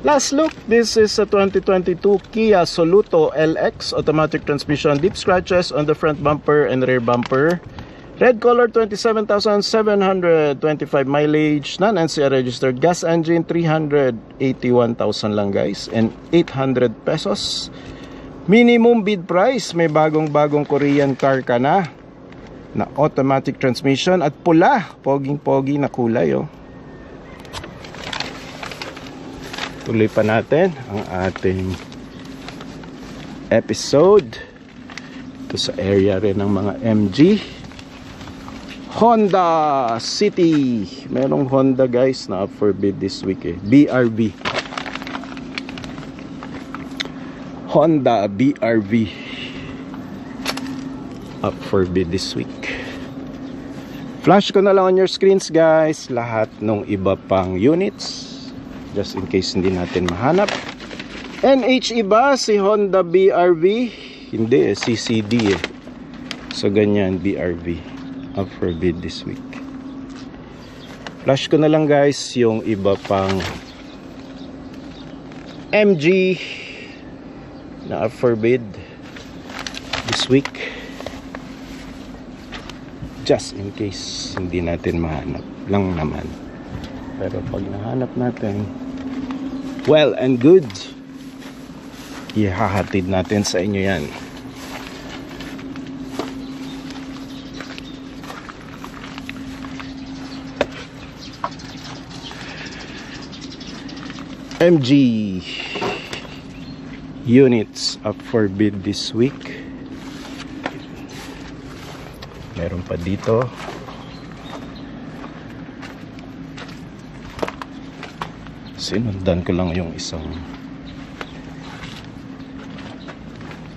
Last look, this is a 2022 Kia Soluto LX automatic transmission, deep scratches on the front bumper and rear bumper. Red color, 27,725 mileage, non-NCR registered. Gas engine, 381,000 lang guys, and 800 pesos. Minimum bid price, may bagong Korean car ka na automatic transmission at pula, poging-pogi na kulay oh. Tuloy pa natin ang ating episode. Ito sa area rin ng mga MG. Honda City. Merong Honda guys na up for bid this week eh. BRV. Honda BRV. Up for bid this week. Flash ko na lang on your screens guys lahat ng iba pang units. Just in case hindi natin mahanap. NH iba si Honda BRV. Hindi eh, CCD eh. So ganyan, BRV. Up for bid this week. Flash ko na lang guys yung iba pang MG na up for bid this week. Just in case hindi natin mahanap lang naman. Pero pag nahanap natin, well and good, ihahatid natin sa inyo yan. MG units up for bid this week. Meron pa dito. Sinundan ko lang yung isang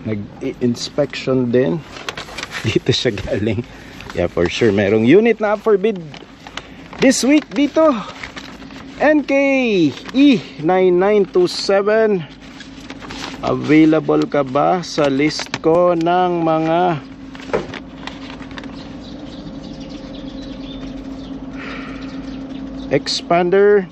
nag-inspection din. Dito siya galing. Yeah, for sure merong unit na up for bid this week dito. NK E9927. Available ka ba sa list ko ng mga expander?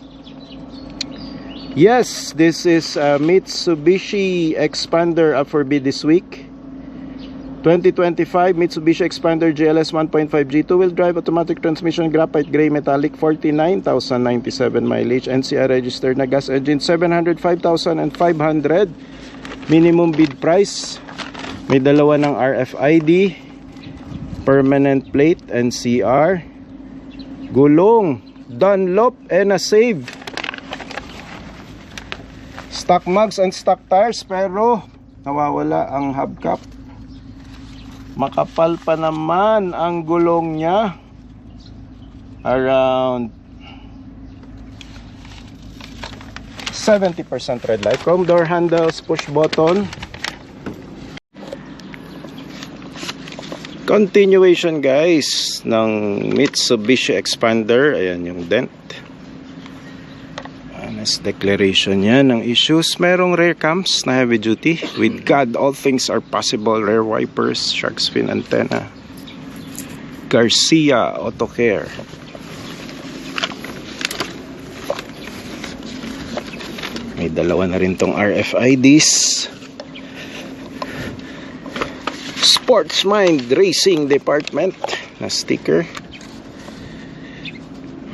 Yes, this is a Mitsubishi Expander up for bid this week. 2025 Mitsubishi Expander GLS 1.5 G, 2-wheel drive, automatic transmission, graphite gray metallic, 49,097 mileage, NCR registered na. Gas engine, 705,500. Minimum bid price. May dalawa ng RFID, permanent plate and CR. Gulong Dunlop and a save. Stock mags and stock tires pero nawawala ang hubcap. Makapal pa naman ang gulong niya. Around 70% red light. Chrome door handles, push button. Continuation guys ng Mitsubishi Expander. Ayan yung dent. Honest declaration yan ng issues. Merong rear cams na heavy duty. With God, all things are possible. Rear wipers, shark's fin antenna. Garcia Auto Care. May dalawa na rin tong RFIDs. Sports Mind Racing Department na sticker.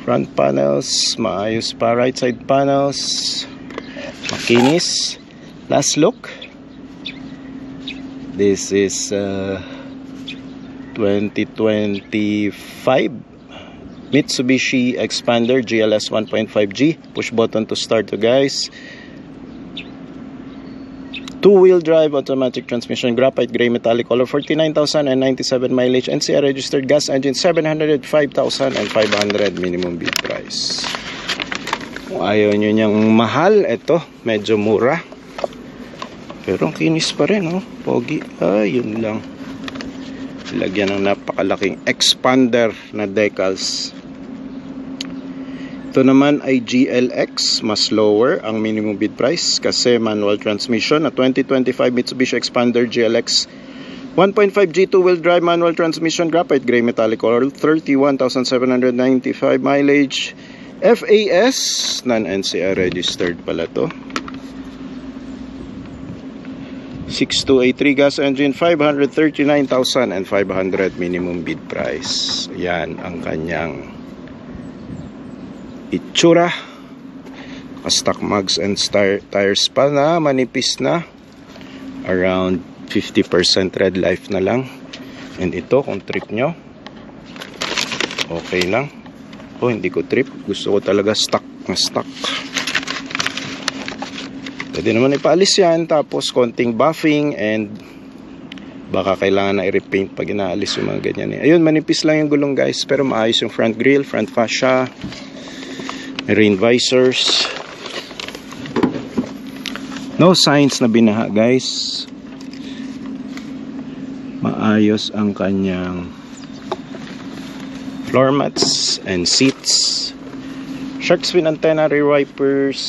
Front panels, maayos pa. Right side panels, makinis. Last look. This is 2025 Mitsubishi Expander GLS 1.5G. Push button to start to, guys. Two-wheel drive, automatic transmission, graphite gray metallic color, 49,097 mileage, NCR registered, gas engine, 705,500 minimum bid price. Kung ayaw nyo niyang mahal, ito, medyo mura. Pero ang kinis pa rin, oh. Pogi. Yun lang. Lagyan ng napakalaking expander na decals. Ito naman ay GLX, mas lower ang minimum bid price kasi manual transmission na 2025 Mitsubishi Expander GLX 1.5G two-wheel drive manual transmission, graphite gray metallic color, 31,795 mileage, FAS, non-NCR registered pala to. 6283 gas engine, 539,500 minimum bid price. Yan ang kanyang itsura. Stock mugs and tires pa na manipis na, around 50% red life na lang. And ito, kung trip nyo, okay lang. Hindi ko trip, gusto ko talaga stock na stock. Pwede naman ipaalis yan, tapos konting buffing, and baka kailangan na i-repaint pag inaalis yung mga ganyan. Ayun, manipis lang yung gulong, guys, pero maayos yung front grille, front fascia, rain visors. No signs na binaha, guys. Maayos ang kanyang floor mats and seats. Shark fin antenna, rear wipers.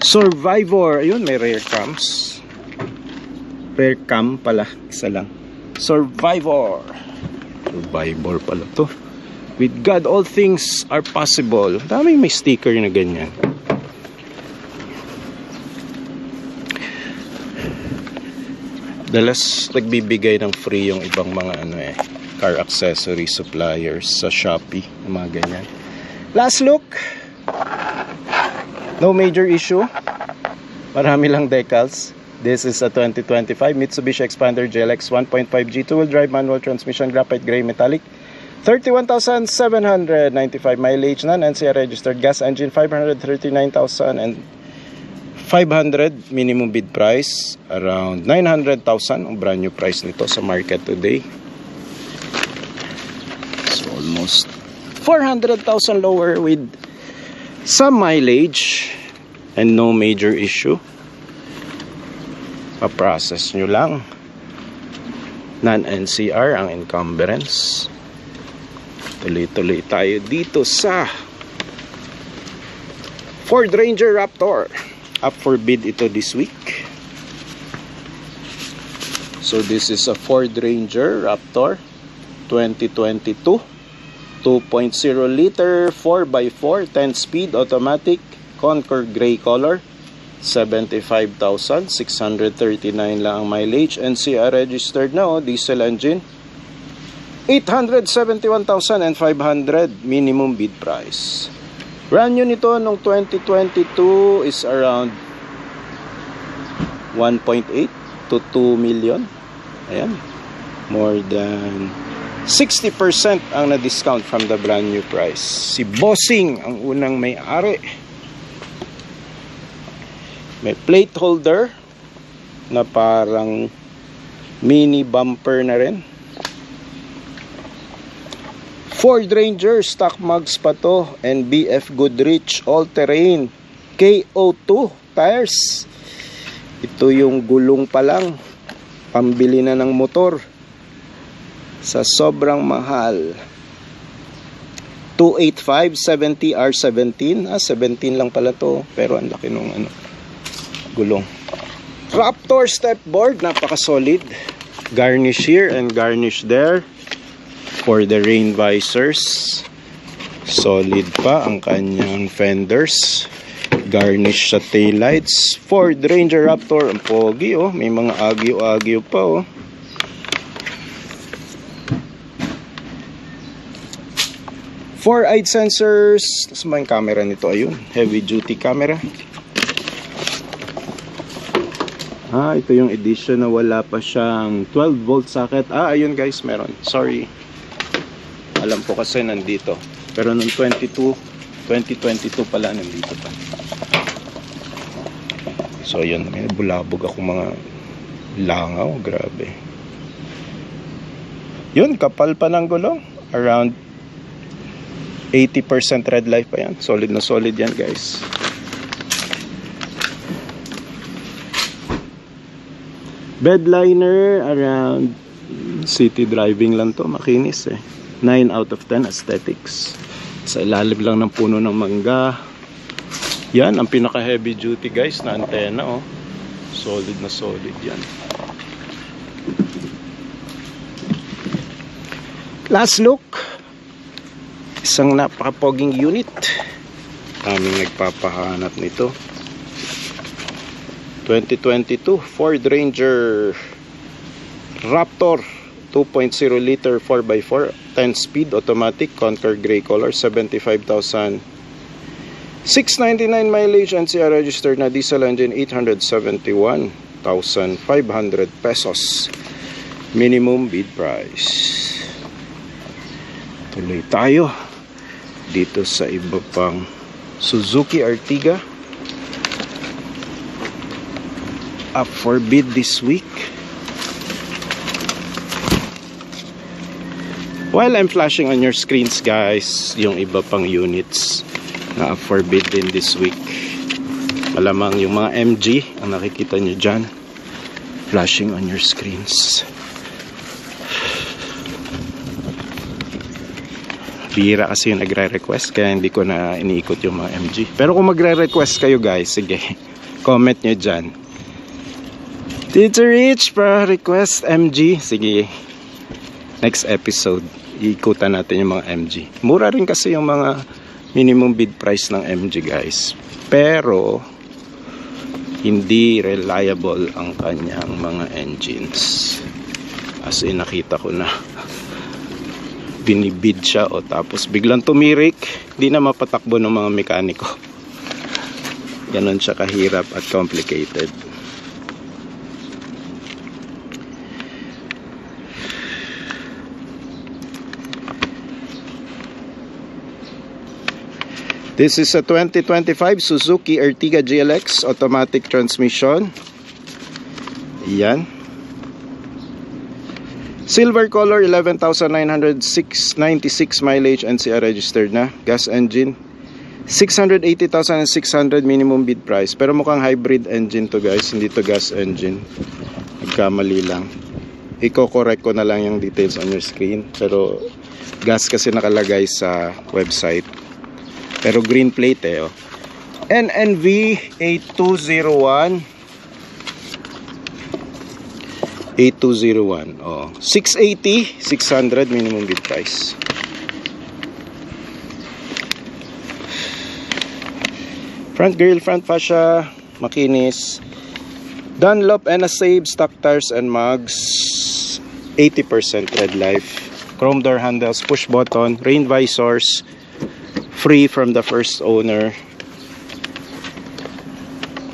Survivor. Ayun, may rear cams. Rear cam pala, isa lang. Survivor pala to. With God, all things are possible. Daming may sticker na ganyan. Dalas nagbibigay ng free yung ibang mga car accessory suppliers sa Shopee, mga ganyan. Last look. No major issue. Marami lang decals. This is a 2025 Mitsubishi Expander GLX 1.5G two-wheel drive manual transmission, graphite gray metallic, 31,795 mileage, non-NCR registered, gas engine, 539,500 minimum bid price, around 900,000 ang brand new price nito sa market today. So almost 400,000 lower with some mileage and no major issue. Pa-process nyo lang. Non-NCR ang encumbrance. Tuloy-tuloy tayo dito sa Ford Ranger Raptor. Up for bid ito this week. So this is a Ford Ranger Raptor 2022 2.0 liter 4x4 10 speed automatic Concord gray color, 75,639 lang ang mileage. NCR registered na, diesel engine, 871,500 minimum bid price. Brand new nito nung 2022 is around 1.8 to 2 million. Ayan, more than 60% ang na-discount from the brand new price. Si Bossing ang unang may-ari. May plate holder na parang mini bumper na rin. Ford Ranger stock mugs pa to, and BF Goodrich all-terrain KO2 tires. Ito yung gulong pa lang, pambili na ng motor sa sobrang mahal. 285 70 R17. 17 lang pala to, pero ang laki nung gulong. Raptor step board, napaka solid. Garnish here and garnish there. For the rain visors, solid pa ang kanyang fenders. Garnish sa taillights. Ford Ranger Raptor. Ang pogi oh. May mga agyo-agyo pa oh. Four-eyed sensors. Tapos may camera nito. Ayun. Heavy duty camera. Ito yung edition na wala pa siyang 12 volt socket. Ayun guys, meron. Sorry. Alam ko kasi nandito. Pero nung 2022 pala nandito pa. So yun, may bulabog ako mga langaw. Grabe. Yun, kapal pa ng gulong. Around 80% red light pa yan. Solid na solid yan guys. Bed liner, around city driving lang to. Makinis eh. 9 out of 10 aesthetics. Sa ilalim lang ng puno ng mangga. Yan, ang pinaka heavy duty guys na antena oh. Solid na solid yan. Last look. Isang napakapoging unit. Aming nagpapahanap nito. 2022 Ford Ranger Raptor 2.0 liter 4x4 10 speed automatic Conquer gray color. 75,699 mileage. NCR registered na. Diesel engine. 871,500 pesos minimum bid price. Tuloy tayo dito sa iba pang Suzuki Ertiga up for bid this week. While I'm flashing on your screens guys yung iba pang units na up for bid din this week, malamang yung mga MG ang nakikita nyo dyan flashing on your screens. Bihira kasi yung nagre-request kaya hindi ko na iniikot yung mga MG. Pero kung magre-request kayo guys, sige, comment nyo dyan. Tito Rich para request MG. Sige, next episode iikutan natin yung mga MG. Mura rin kasi yung mga minimum bid price ng MG guys. Pero hindi reliable ang kanyang mga engines. As in nakita ko na binibid siya o tapos biglang tumirik, di na mapatakbo ng mga mekaniko. Ganon siya kahirap at complicated. This is a 2025 Suzuki Ertiga GLX automatic transmission. Yan. Silver color, 11,996 mileage, NCR registered na. Gas engine, 680,600 minimum bid price. Pero mukhang hybrid engine to guys, hindi to gas engine. Nagkamali lang. Iko-correct ko na lang yung details on your screen. Pero gas kasi nakalagay sa website. Pero green plate eh oh. NNV 8201 oh. 680, 600 minimum bid price. Front grille, front fascia, makinis. Dunlop and a Save stock tires and mugs. 80% red life. Chrome door handles, push button, rain visors. Free from the first owner.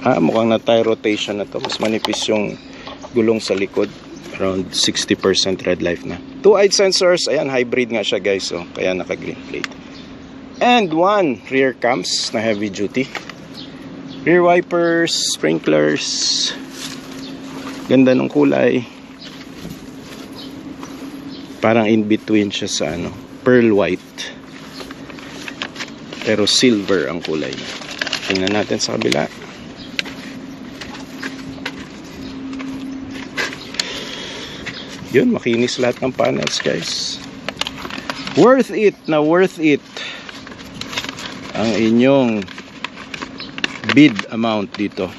Mukhang na tire rotation na to. Mas manipis yung gulong sa likod. Around 60% red life na. Two-eyed sensors. Ayan, hybrid nga siya guys. Oh. Kaya naka green plate. And one rear cams na heavy duty. Rear wipers, sprinklers. Ganda ng kulay. Parang in between siya sa ano, pearl white. Pero silver ang kulay niya. Tingnan natin sa kabila. Yun, makinis lahat ng panels guys. Worth it na worth it ang inyong bid amount dito.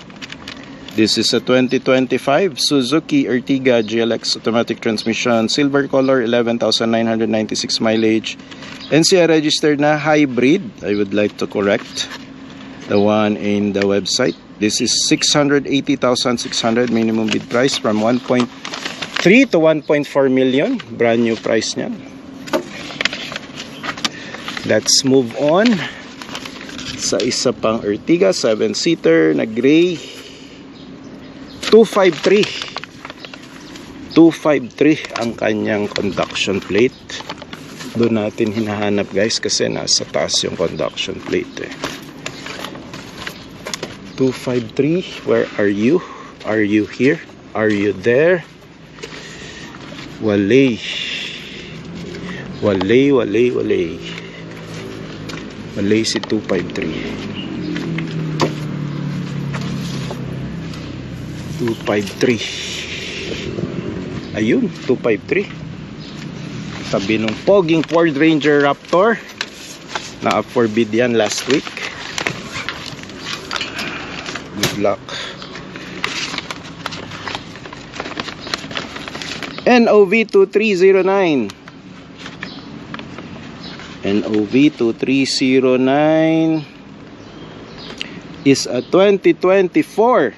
This is a 2025 Suzuki Ertiga GLX automatic transmission, silver color, 11,996 mileage. NCR registered na, hybrid, I would like to correct. The one in the website. This is 680,600 minimum bid price from 1.3 to 1.4 million. Brand new price niyan. Let's move on sa isa pang Ertiga 7-seater na gray. 253 ang kanyang conduction plate. Doon natin hinahanap guys kasi nasa taas yung conduction plate eh. 253, where are you? Are you here? Are you there? Walay si 253. Ayun, 253. Tabi nung poging Ford Ranger Raptor na up for bid yan last week. Good luck. NOV 2309. NOV 2309 is a 2024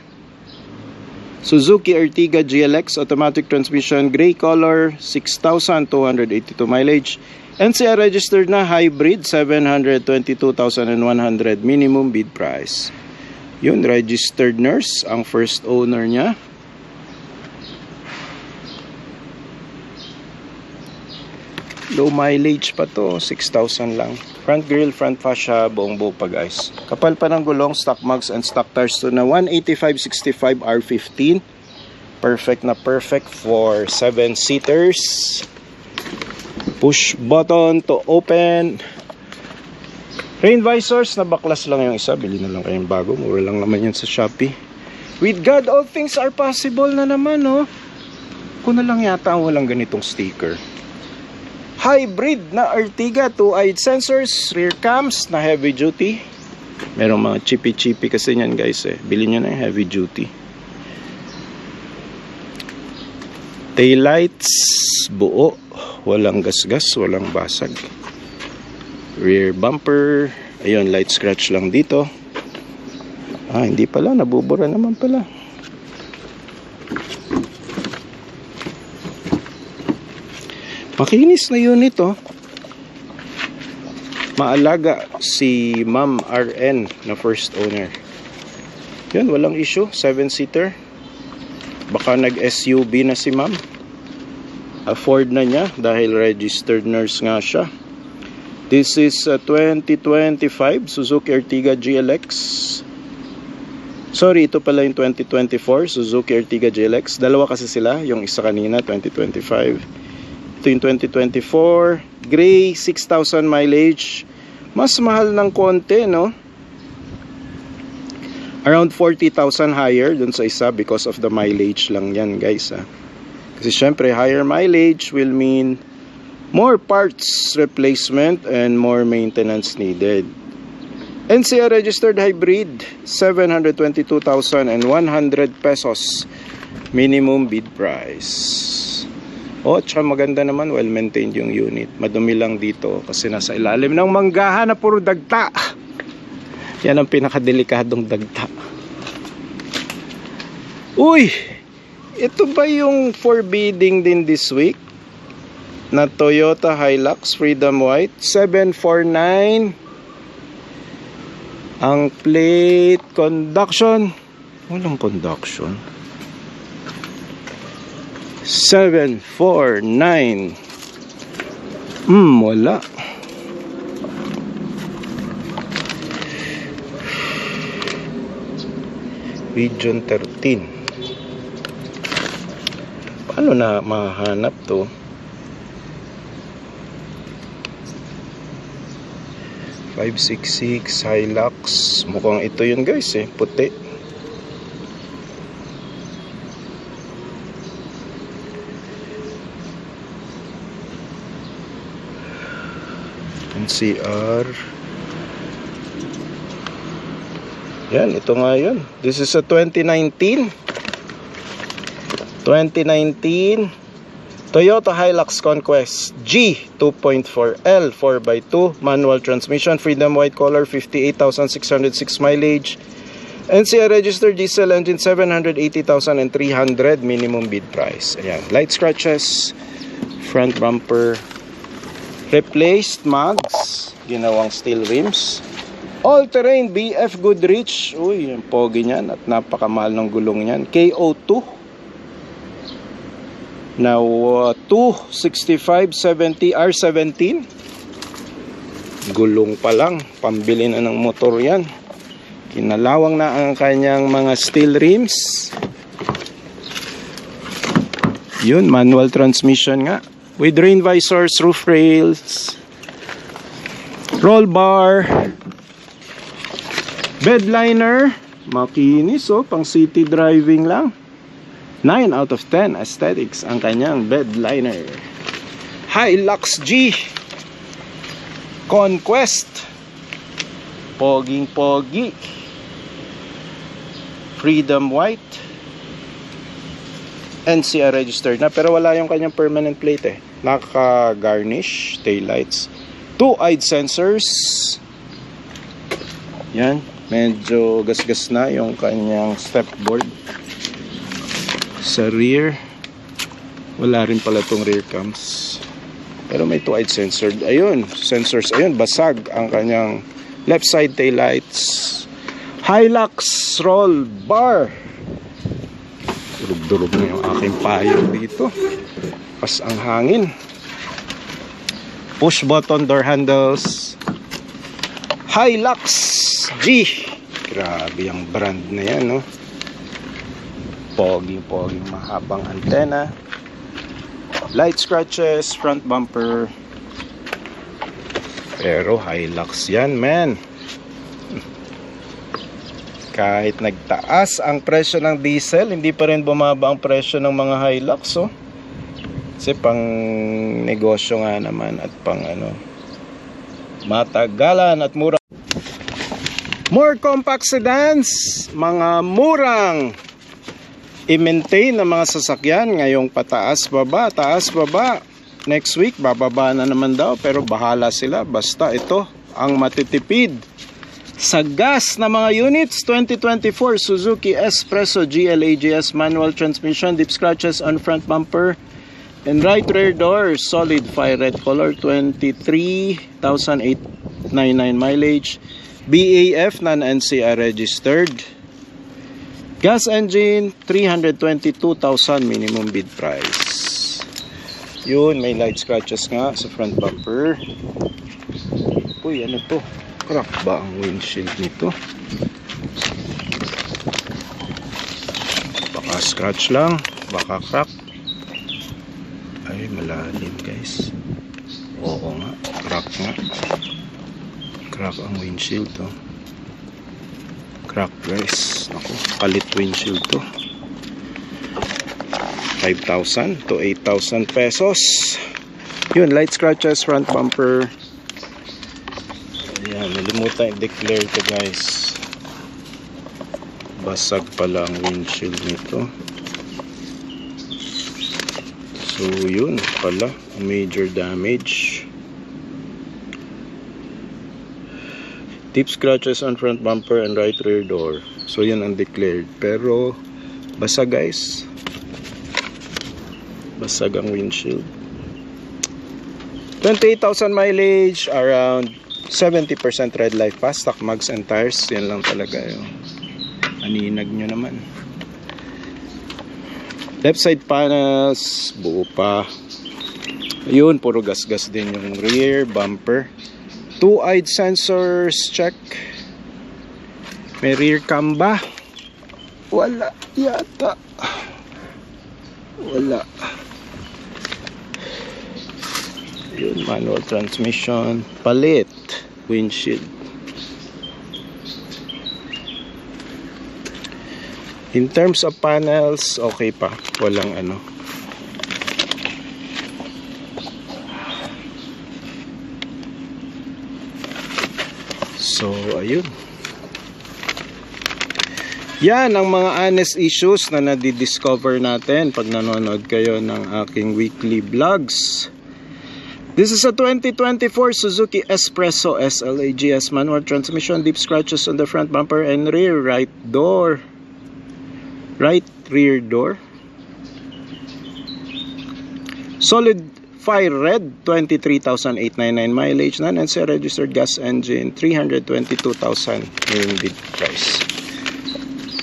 Suzuki Ertiga GLX automatic transmission, gray color, 6,282 mileage. NCR registered na, hybrid, 722,100 minimum bid price. Yun, registered nurse ang first owner niya. Low mileage pa to, 6,000 lang. Front grille, front fascia, buong buo pa guys. Kapal pa ng gulong, stock mags and stock tires to na 185/65 R15. Perfect na perfect for 7-seaters. Push button to open. Rain visors, na baklas lang yung isa. Bili na lang kayong bago. Mura lang naman yun sa Shopee. With God, all things are possible na naman, no? Kung na lang yata ang walang ganitong sticker. Hybrid na Ertiga, 2-eyed sensors, rear cams na heavy duty. Merong mga chippy kasi niyan guys eh. Bilhin nyo na yung heavy duty. Taillights, buo. Walang gasgas, walang basag. Rear bumper. Ayun, light scratch lang dito. Ah, hindi pala, nabubura naman pala. Makinis na unit oh. Maalaga si Ma'am RN na first owner. Yun, walang issue. 7-seater. Baka nag-SUV na si Ma'am. Afford na niya dahil registered nurse nga siya. This is a 2025 Suzuki Ertiga GLX. Sorry, ito pala yung 2024 Suzuki Ertiga GLX. Dalawa kasi sila. Yung isa kanina, 2025. In 2024 gray, 6,000 mileage. Mas mahal ng konti, no? Around 40,000 higher dun sa isa because of the mileage lang yan guys ha. Kasi syempre higher mileage will mean more parts replacement and more maintenance needed. NCR registered hybrid, 722,100 pesos minimum bid price. Oh, tsaka maganda naman, well maintained yung unit. Madumi lang dito kasi nasa ilalim ng manggahan na puro dagta. Yan ang pinakadelikadong dagta. Uy! Ito ba yung forbidding din this week? Na Toyota Hilux Freedom White 749. Ang plate conduction. Walang conduction. 749. Wala. Region 13. Paano na mahanap to? 566 Hilux. Mukhang ito yun guys eh, puti. NCR. Yan, ito nga yun. This is a 2019 Toyota Hilux Conquest G 2.4L 4x2 manual transmission, freedom white color, 58,606 mileage. NCR registered diesel engine, 780,300 minimum bid price. Ayan, light scratches, front bumper replaced, mags, ginawang steel rims, all-terrain BF Goodrich. Uy, ang pogi niyan at napakamahal ng gulong niyan. KO2 now 265/70 R17. Gulong pa lang, pambili na ng motor yan. Kinalawang na ang kanyang mga steel rims. Yun, manual transmission nga with rain visors, roof rails, roll bar, bed liner, makinis, oh, pang city driving lang. 9 out of 10 aesthetics ang kanyang bed liner. Hilux G Conquest, poging pogi, freedom white, NCR registered na, pero wala yung kanyang permanent plate eh. Naka garnish taillights, 2-eyed sensors. Yan, medyo gasgas na yung kanyang step board. Sa rear, wala rin pala tong rear cams, pero may 2-eyed sensor. Ayun, sensors, ayun, basag ang kanyang left side tail lights. Hilux roll bar, durug-durug na yung aking payo dito, pas ang hangin. Push button door handles, Hilux G, grabe ang brand na yan, no? Pogi-pogi, mahabang antena, light scratches, front bumper, pero Hilux yan, man. Kahit nagtaas ang presyo ng diesel, hindi pa rin bumaba ang presyo ng mga Hilux, oh. Kasi pang negosyo nga naman at pang ano, matagalan at mura. More compact sedans, mga murang i-maintain ng mga sasakyan ngayong pataas baba, taas baba. Next week bababa na naman daw, pero bahala sila, basta ito ang matitipid sa gas na mga units. 2024 Suzuki S-Presso GL-AGS manual transmission, deep scratches on front bumper and right rear door, solid fire red color, 23,899 mileage, BAF non-NCR registered. Gas engine, 322,000 minimum bid price. Yun, may light scratches nga sa front bumper. Uy, ano to? Crack ba ang windshield nito? Baka scratch lang, baka crack. Ay, malalim guys. Oo nga, crack nga. Crack ang windshield to. Crack guys. Naku, palit windshield to. 5,000 to 8,000 pesos. Yun, light scratches, front bumper. Ayan, nalimutan i-declare to guys. Basag pala ang windshield nito. So yun pala, major damage. Deep scratches on front bumper and right rear door. So yun ang declared. Pero basag guys. Basag ang windshield. 28,000 mileage, around 70% red light pass, stock mags and tires. Yan lang talaga yung aninag nyo naman. Left side panels, buo pa. Ayun, puro gas-gas din yung rear bumper. 2-eyed sensors, check. May rear cam ba? Wala yata. Wala. Yun, manual transmission. Palit windshield. In terms of panels, okay pa. Walang ano. So, ayun. Yan ang mga honest issues na nadidiscover natin pag nanonood kayo ng aking weekly vlogs. This is a 2024 Suzuki Espresso SLAGS manual transmission, deep scratches on the front bumper and rear right rear door. Solid fire red, 23,899 mileage, non-NC registered gas engine, 322,000 yung bid price.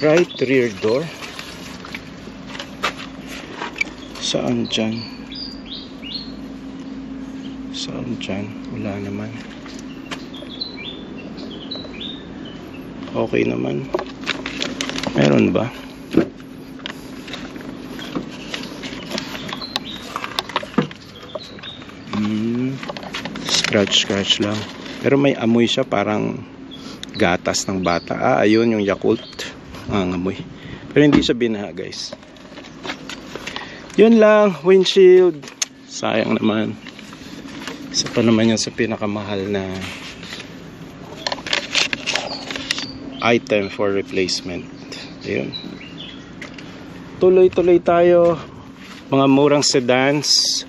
Right rear door. Saan dyan? Saan dyan? Wala naman. Okay naman. Meron ba? Scratch lang. Pero may amoy siya, parang gatas ng bata. Ayun yung Yakult. Ang amoy. Pero hindi siya binaha, guys. Yun lang. Windshield. Sayang naman. Isa pa naman yan sa pinakamahal na item for replacement. Ayun. Tuloy-tuloy tayo. Mga murang sedans.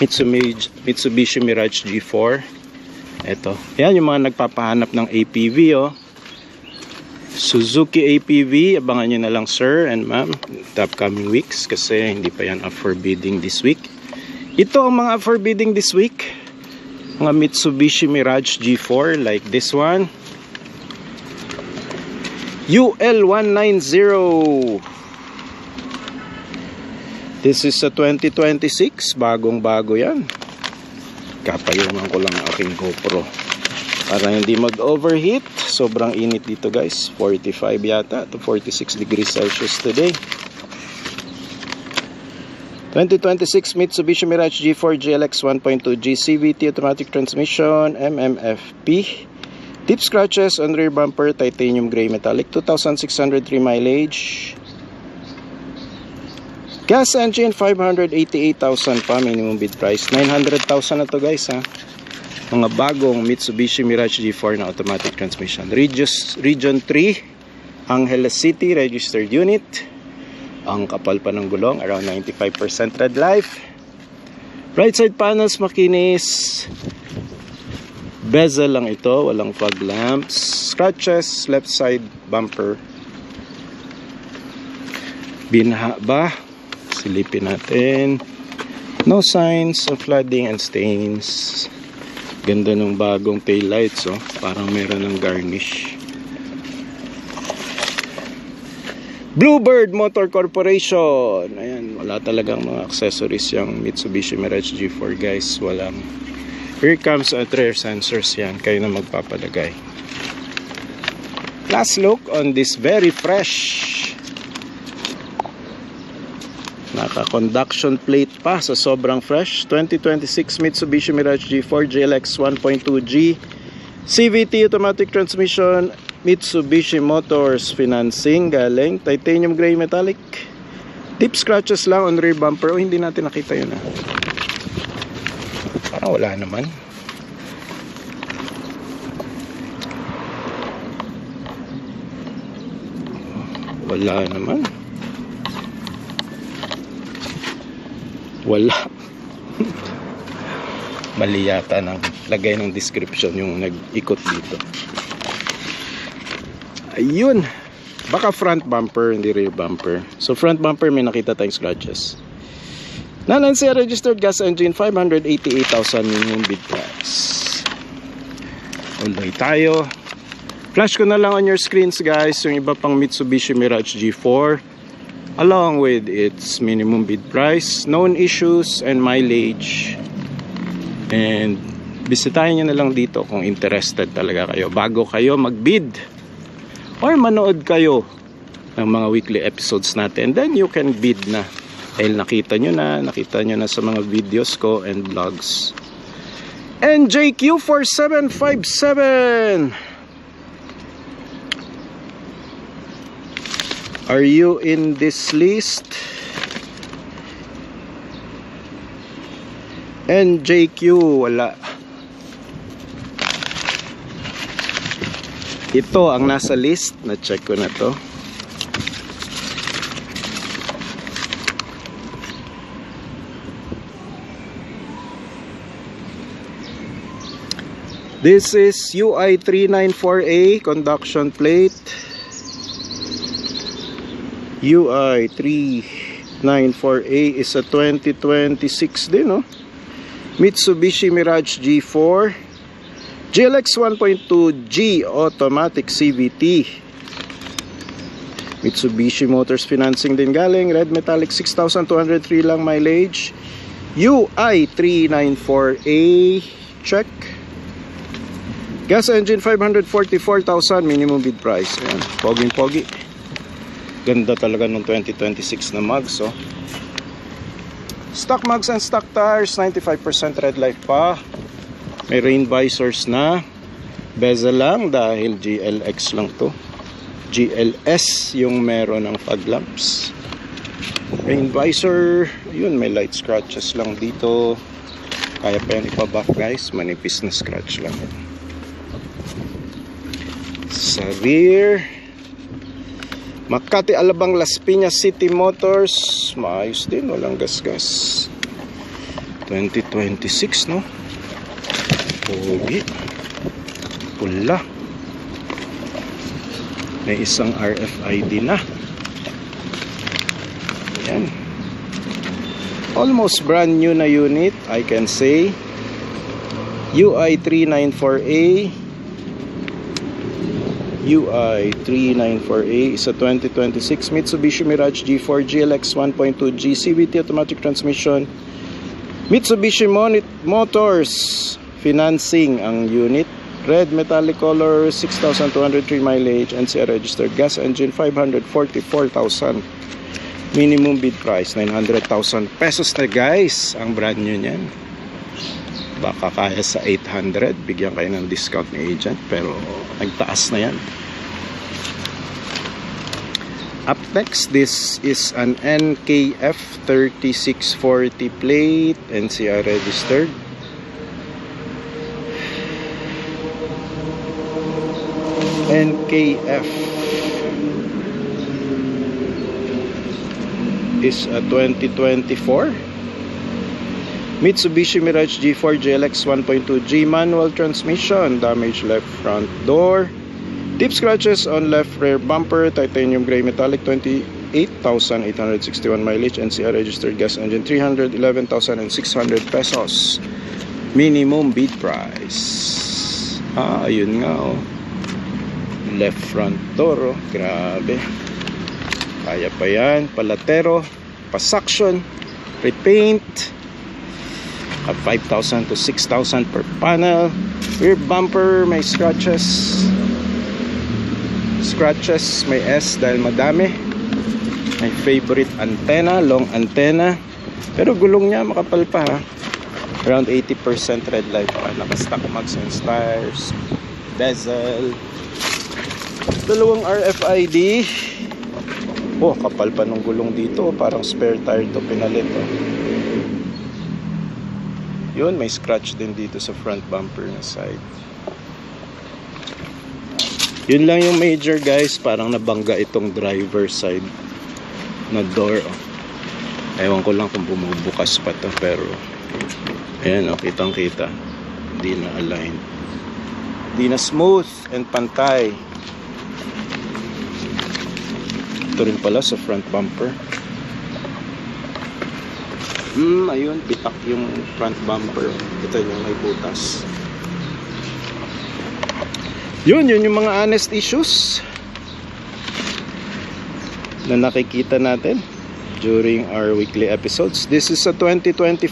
Mitsubishi Mirage G4. Ito. Yan yung mga nagpapahanap ng APV, oh. Suzuki APV. Abangan nyo na lang, sir and ma'am, the upcoming weeks, kasi hindi pa yan up for bidding this week. Ito ang mga up for bidding this week. Mga Mitsubishi Mirage G4 like this one. UL190. This is a 2026. Bagong-bago yan. Kapayungan ko lang ang aking GoPro para hindi mag-overheat. Sobrang init dito, guys. 45 yata to 46 degrees Celsius today. 2026 Mitsubishi Mirage G4 GLX 1.2G CVT automatic transmission, MMFP. Deep scratches on rear bumper, titanium gray metallic, 2,603 mileage. Gas engine, 588,000 pa, minimum bid price. 900,000 na to, guys, ha. Mga bagong Mitsubishi Mirage G4 na automatic transmission. Region 3, Angeles City, registered unit. Ang kapal pa ng gulong, around 95% tread life. Right side panels, makinis. Bezel lang ito, walang fog lamps. Scratches, left side bumper. Binaha ba? Silipin natin. No signs of flooding and stains. Ganda ng bagong tail lights, oh. Parang meron ng garnish. Bluebird Motor Corporation. Ayan, wala talagang mga accessories yung Mitsubishi Mirage G4, guys. Walang rear cams at rear sensors yan. Kayo na magpapalagay. Last look on this very fresh naka-conduction plate pa sa sobrang fresh 2026 Mitsubishi Mirage G4 GLX 1.2G CVT automatic transmission, Mitsubishi Motors financing, galing titanium gray metallic. Deep scratches lang on rear bumper. Hindi natin nakita yun, ha. Parang wala naman. Wala naman. Wala. Mali yata ng lagay ng description yung nag-ikot dito. Ayun. Baka front bumper, hindi rear bumper. So front bumper may nakita tayong scratches. Non-NC registered gas engine, 588,000 minimum bid price. Uloy tayo. Flash ko na lang on your screens, guys, yung iba pang Mitsubishi Mirage G4 along with its minimum bid price, known issues, and mileage. And bisitahin nyo na lang dito kung interested talaga kayo bago kayo mag-bid or manood kayo ng mga weekly episodes natin. Then you can bid na dahil nakita nyo na sa mga videos ko and vlogs. NJQ4757, are you in this list? NJQ, wala. Ito ang nasa list. Na-check ko na to. This is UI394A conduction plate. UI394A is a 2026 din, no? Mitsubishi Mirage G4 GLX 1.2G automatic CVT. Mitsubishi Motors financing din galing. Red metallic, 6,203 lang mileage. UI394A check. Gas engine, 544,000 minimum bid price. Ayan, poging-pogi. Ganda talaga ng 2026 na mags, oh. Stock mags and stock tires, 95% red light pa. May rain visors na. Bezel lang dahil GLX lang to. GLS yung meron ng fog lamps. Rain visor, yun, may light scratches lang dito. Kaya pa yan ipabuff, guys. Manipis na scratch lang. Sa rear, Makati Alabang Las Piñas City Motors, maayos din, walang gas-gas. 2026, no? Pogi. Pula. May isang RFID na. Ayan. Almost brand new na unit, I can say. UI394A. UI394A is a 2026 Mitsubishi Mirage G4 GLX 1.2G CVT automatic transmission. Mitsubishi Motors financing ang unit. Red metallic color, 6,203 mileage, NCR registered. Gas engine, 544,000 minimum bid price, 900,000 pesos na, guys. Ang brand new niyan. Baka kaya sa 800, bigyan kayo ng discount ni agent, pero nagtaas na yan. Up next, this is an NKF 3640 plate, NCR registered. NKF is a 2024 Mitsubishi Mirage G4 GLX 1.2G manual transmission. Damage left front door. Deep scratches on left rear bumper. Titanium gray metallic, 28,861 mileage. NCR registered. Gas engine, 311,600 pesos minimum bid price. Ayun nga, oh. Left front door, oh. Grabe. Kaya pa yan. Palatero, pa-suction, repaint at 5,000 to 6,000 per panel. Rear bumper may scratches, may S dahil madami. May favorite antenna, long antenna, pero gulong niya makapal pa, ha. Around 80% red light pa. Naka-stock mags and tires. Bezel, dalawang RFID. Oh, kapal pa ng gulong dito. Parang spare tire to pinalit, oh. Yun, may scratch din dito sa front bumper na side. Yun lang yung major, guys. Parang nabangga itong driver side na door, oh. Ewan ko lang kung bumubukas pa to, pero ayan, oh, kitang kita. Hindi na align, hindi na smooth and pantay. Ito rin pala sa front bumper. Ayun, bitak yung front bumper. Ito yung may butas. Yun yung mga honest issues na nakikita natin during our weekly episodes. This is a 2024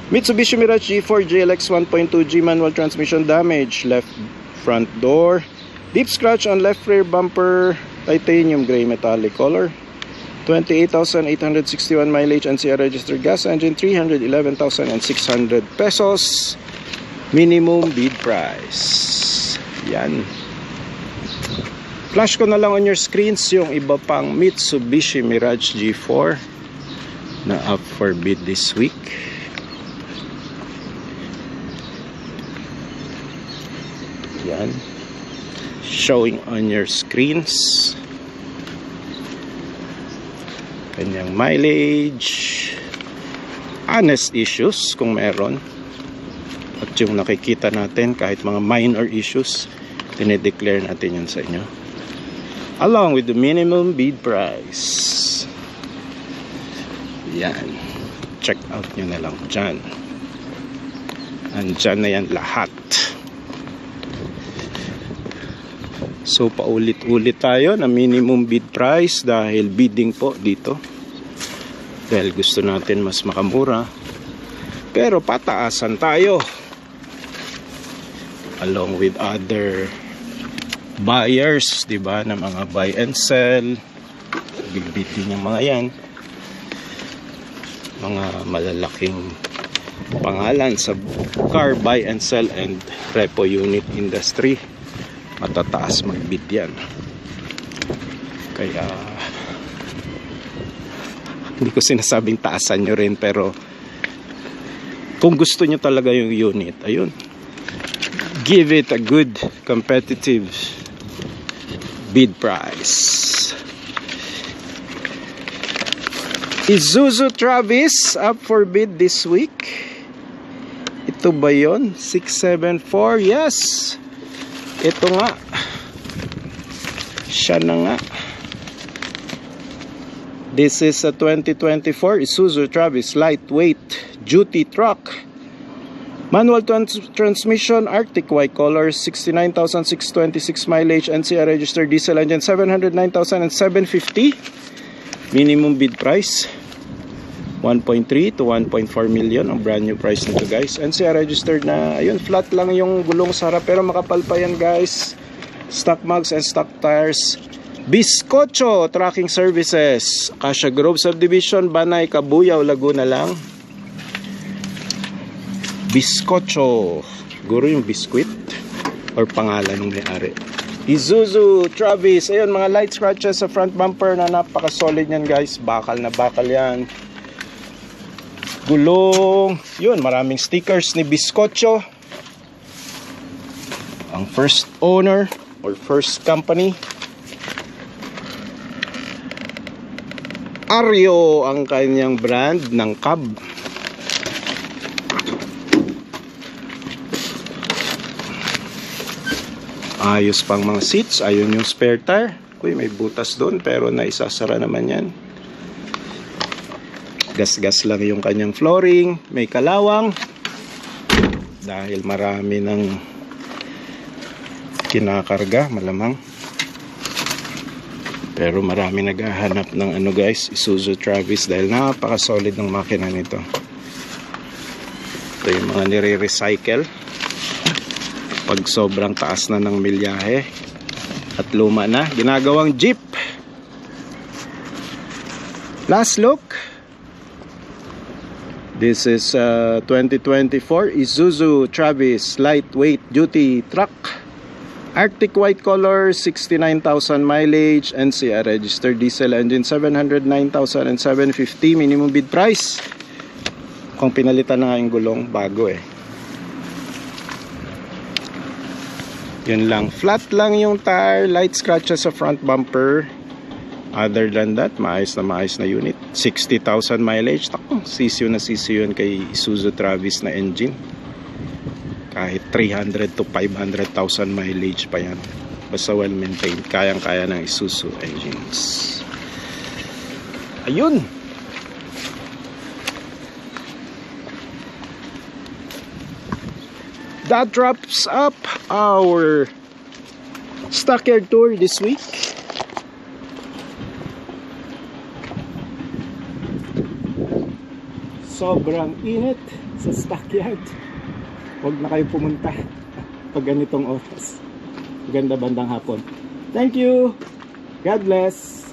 Mitsubishi Mirage G4 GLX 1.2G manual transmission. Damage left front door. Deep scratch on left rear bumper. Titanium gray metallic color. 28,861 mileage. NCR registered. Gas engine, 311,600 pesos minimum bid price. Yan. Flash ko na lang on your screens yung iba pang Mitsubishi Mirage G4 na up for bid this week. Yan. Showing on your screens. Kanyang mileage, honest issues kung meron. At yung nakikita natin, kahit mga minor issues, dinedeclare natin yun sa inyo. Along with the minimum bid price. Yan. Check out nyo na lang dyan. Andyan na yan lahat. So paulit-ulit tayo na minimum bid price dahil bidding po dito. Dahil gusto natin mas makamura. Pero pataasan tayo. Along with other buyers, 'di ba, na mga buy and sell. Bibidding yung mga yan. Mga malalaking pangalan sa car buy and sell and repo unit industry. Matataas magbid yan. Kaya hindi ko sinasabing taasan nyo rin, pero kung gusto nyo talaga yung unit, ayun, give it a good competitive bid price. Isuzu Travis up for bid this week. Ito ba yun? 674. Yes, ito nga, siya na nga. This is a 2024 Isuzu Travis lightweight duty truck. Manual transmission, Arctic white color, 69,626 mileage, NCR registered, diesel engine, 709,750. Minimum bid price 1.3 to 1.4 million ang brand new price nito, guys. NCR registered na. Ayun, flat lang yung gulong sa harap pero makapal pa yan, guys. Stock mugs and stock tires. Biscocho Tracking Services, Acacia Grove Subdivision, Banay, Cabuyao, Laguna lang. Biscocho, siguro yung biscuit or pangalan ng may-ari. Isuzu Travis, ayun, mga light scratches sa front bumper na napaka solid yan, guys. Bakal na bakal yan. Gulong, yun, maraming stickers ni Biscocho. Ang first owner or first company, Ario ang kanyang brand ng cab. Ayos pang mga seats. Ayun yung spare tire. Uy, may butas doon pero naisasara naman yan. Gas-gas lang yung kanyang flooring. May kalawang dahil marami ng kinakarga, malamang. Pero marami naghahanap ng ano, guys, Isuzu Travis dahil napaka-solid ng makina nito. Ito yung mga nire-recycle pag sobrang taas na ng milyahe at luma na. Ginagawang jeep. Last look. This is 2024 Isuzu Travis lightweight duty truck. Arctic white color, 69,000 mileage, NCR registered, diesel engine, 709,750. Minimum bid price. Kung pinalitan na nga yung gulong, bago eh. Yun lang. Flat lang yung tire, light scratches sa front bumper. Other than that, maayos na unit. 60,000 mileage. Tako, sisiyo na sisiyo yun kay Isuzu Travis na engine. Kahit 300 to 500,000 mileage pa yan. Basta well maintained. Kayang-kaya ng Isuzu engines. Ayun. That wraps up our stockyard tour this week. Sobrang init sa stockyard. Huwag na kayo pumunta pag ganitong oras. Ganda bandang hapon. Thank you. God bless.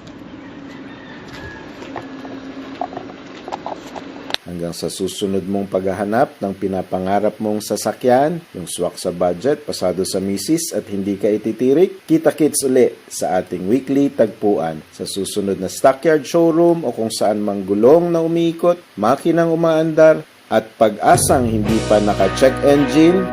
Hanggang sa susunod mong paghahanap ng pinapangarap mong sasakyan, yung swak sa budget, pasado sa misis at hindi ka ititirik, kita-kits uli sa ating weekly tagpuan sa susunod na stockyard showroom o kung saan mang gulong na umiikot, makinang umaandar, at pag-asang hindi pa naka-check engine,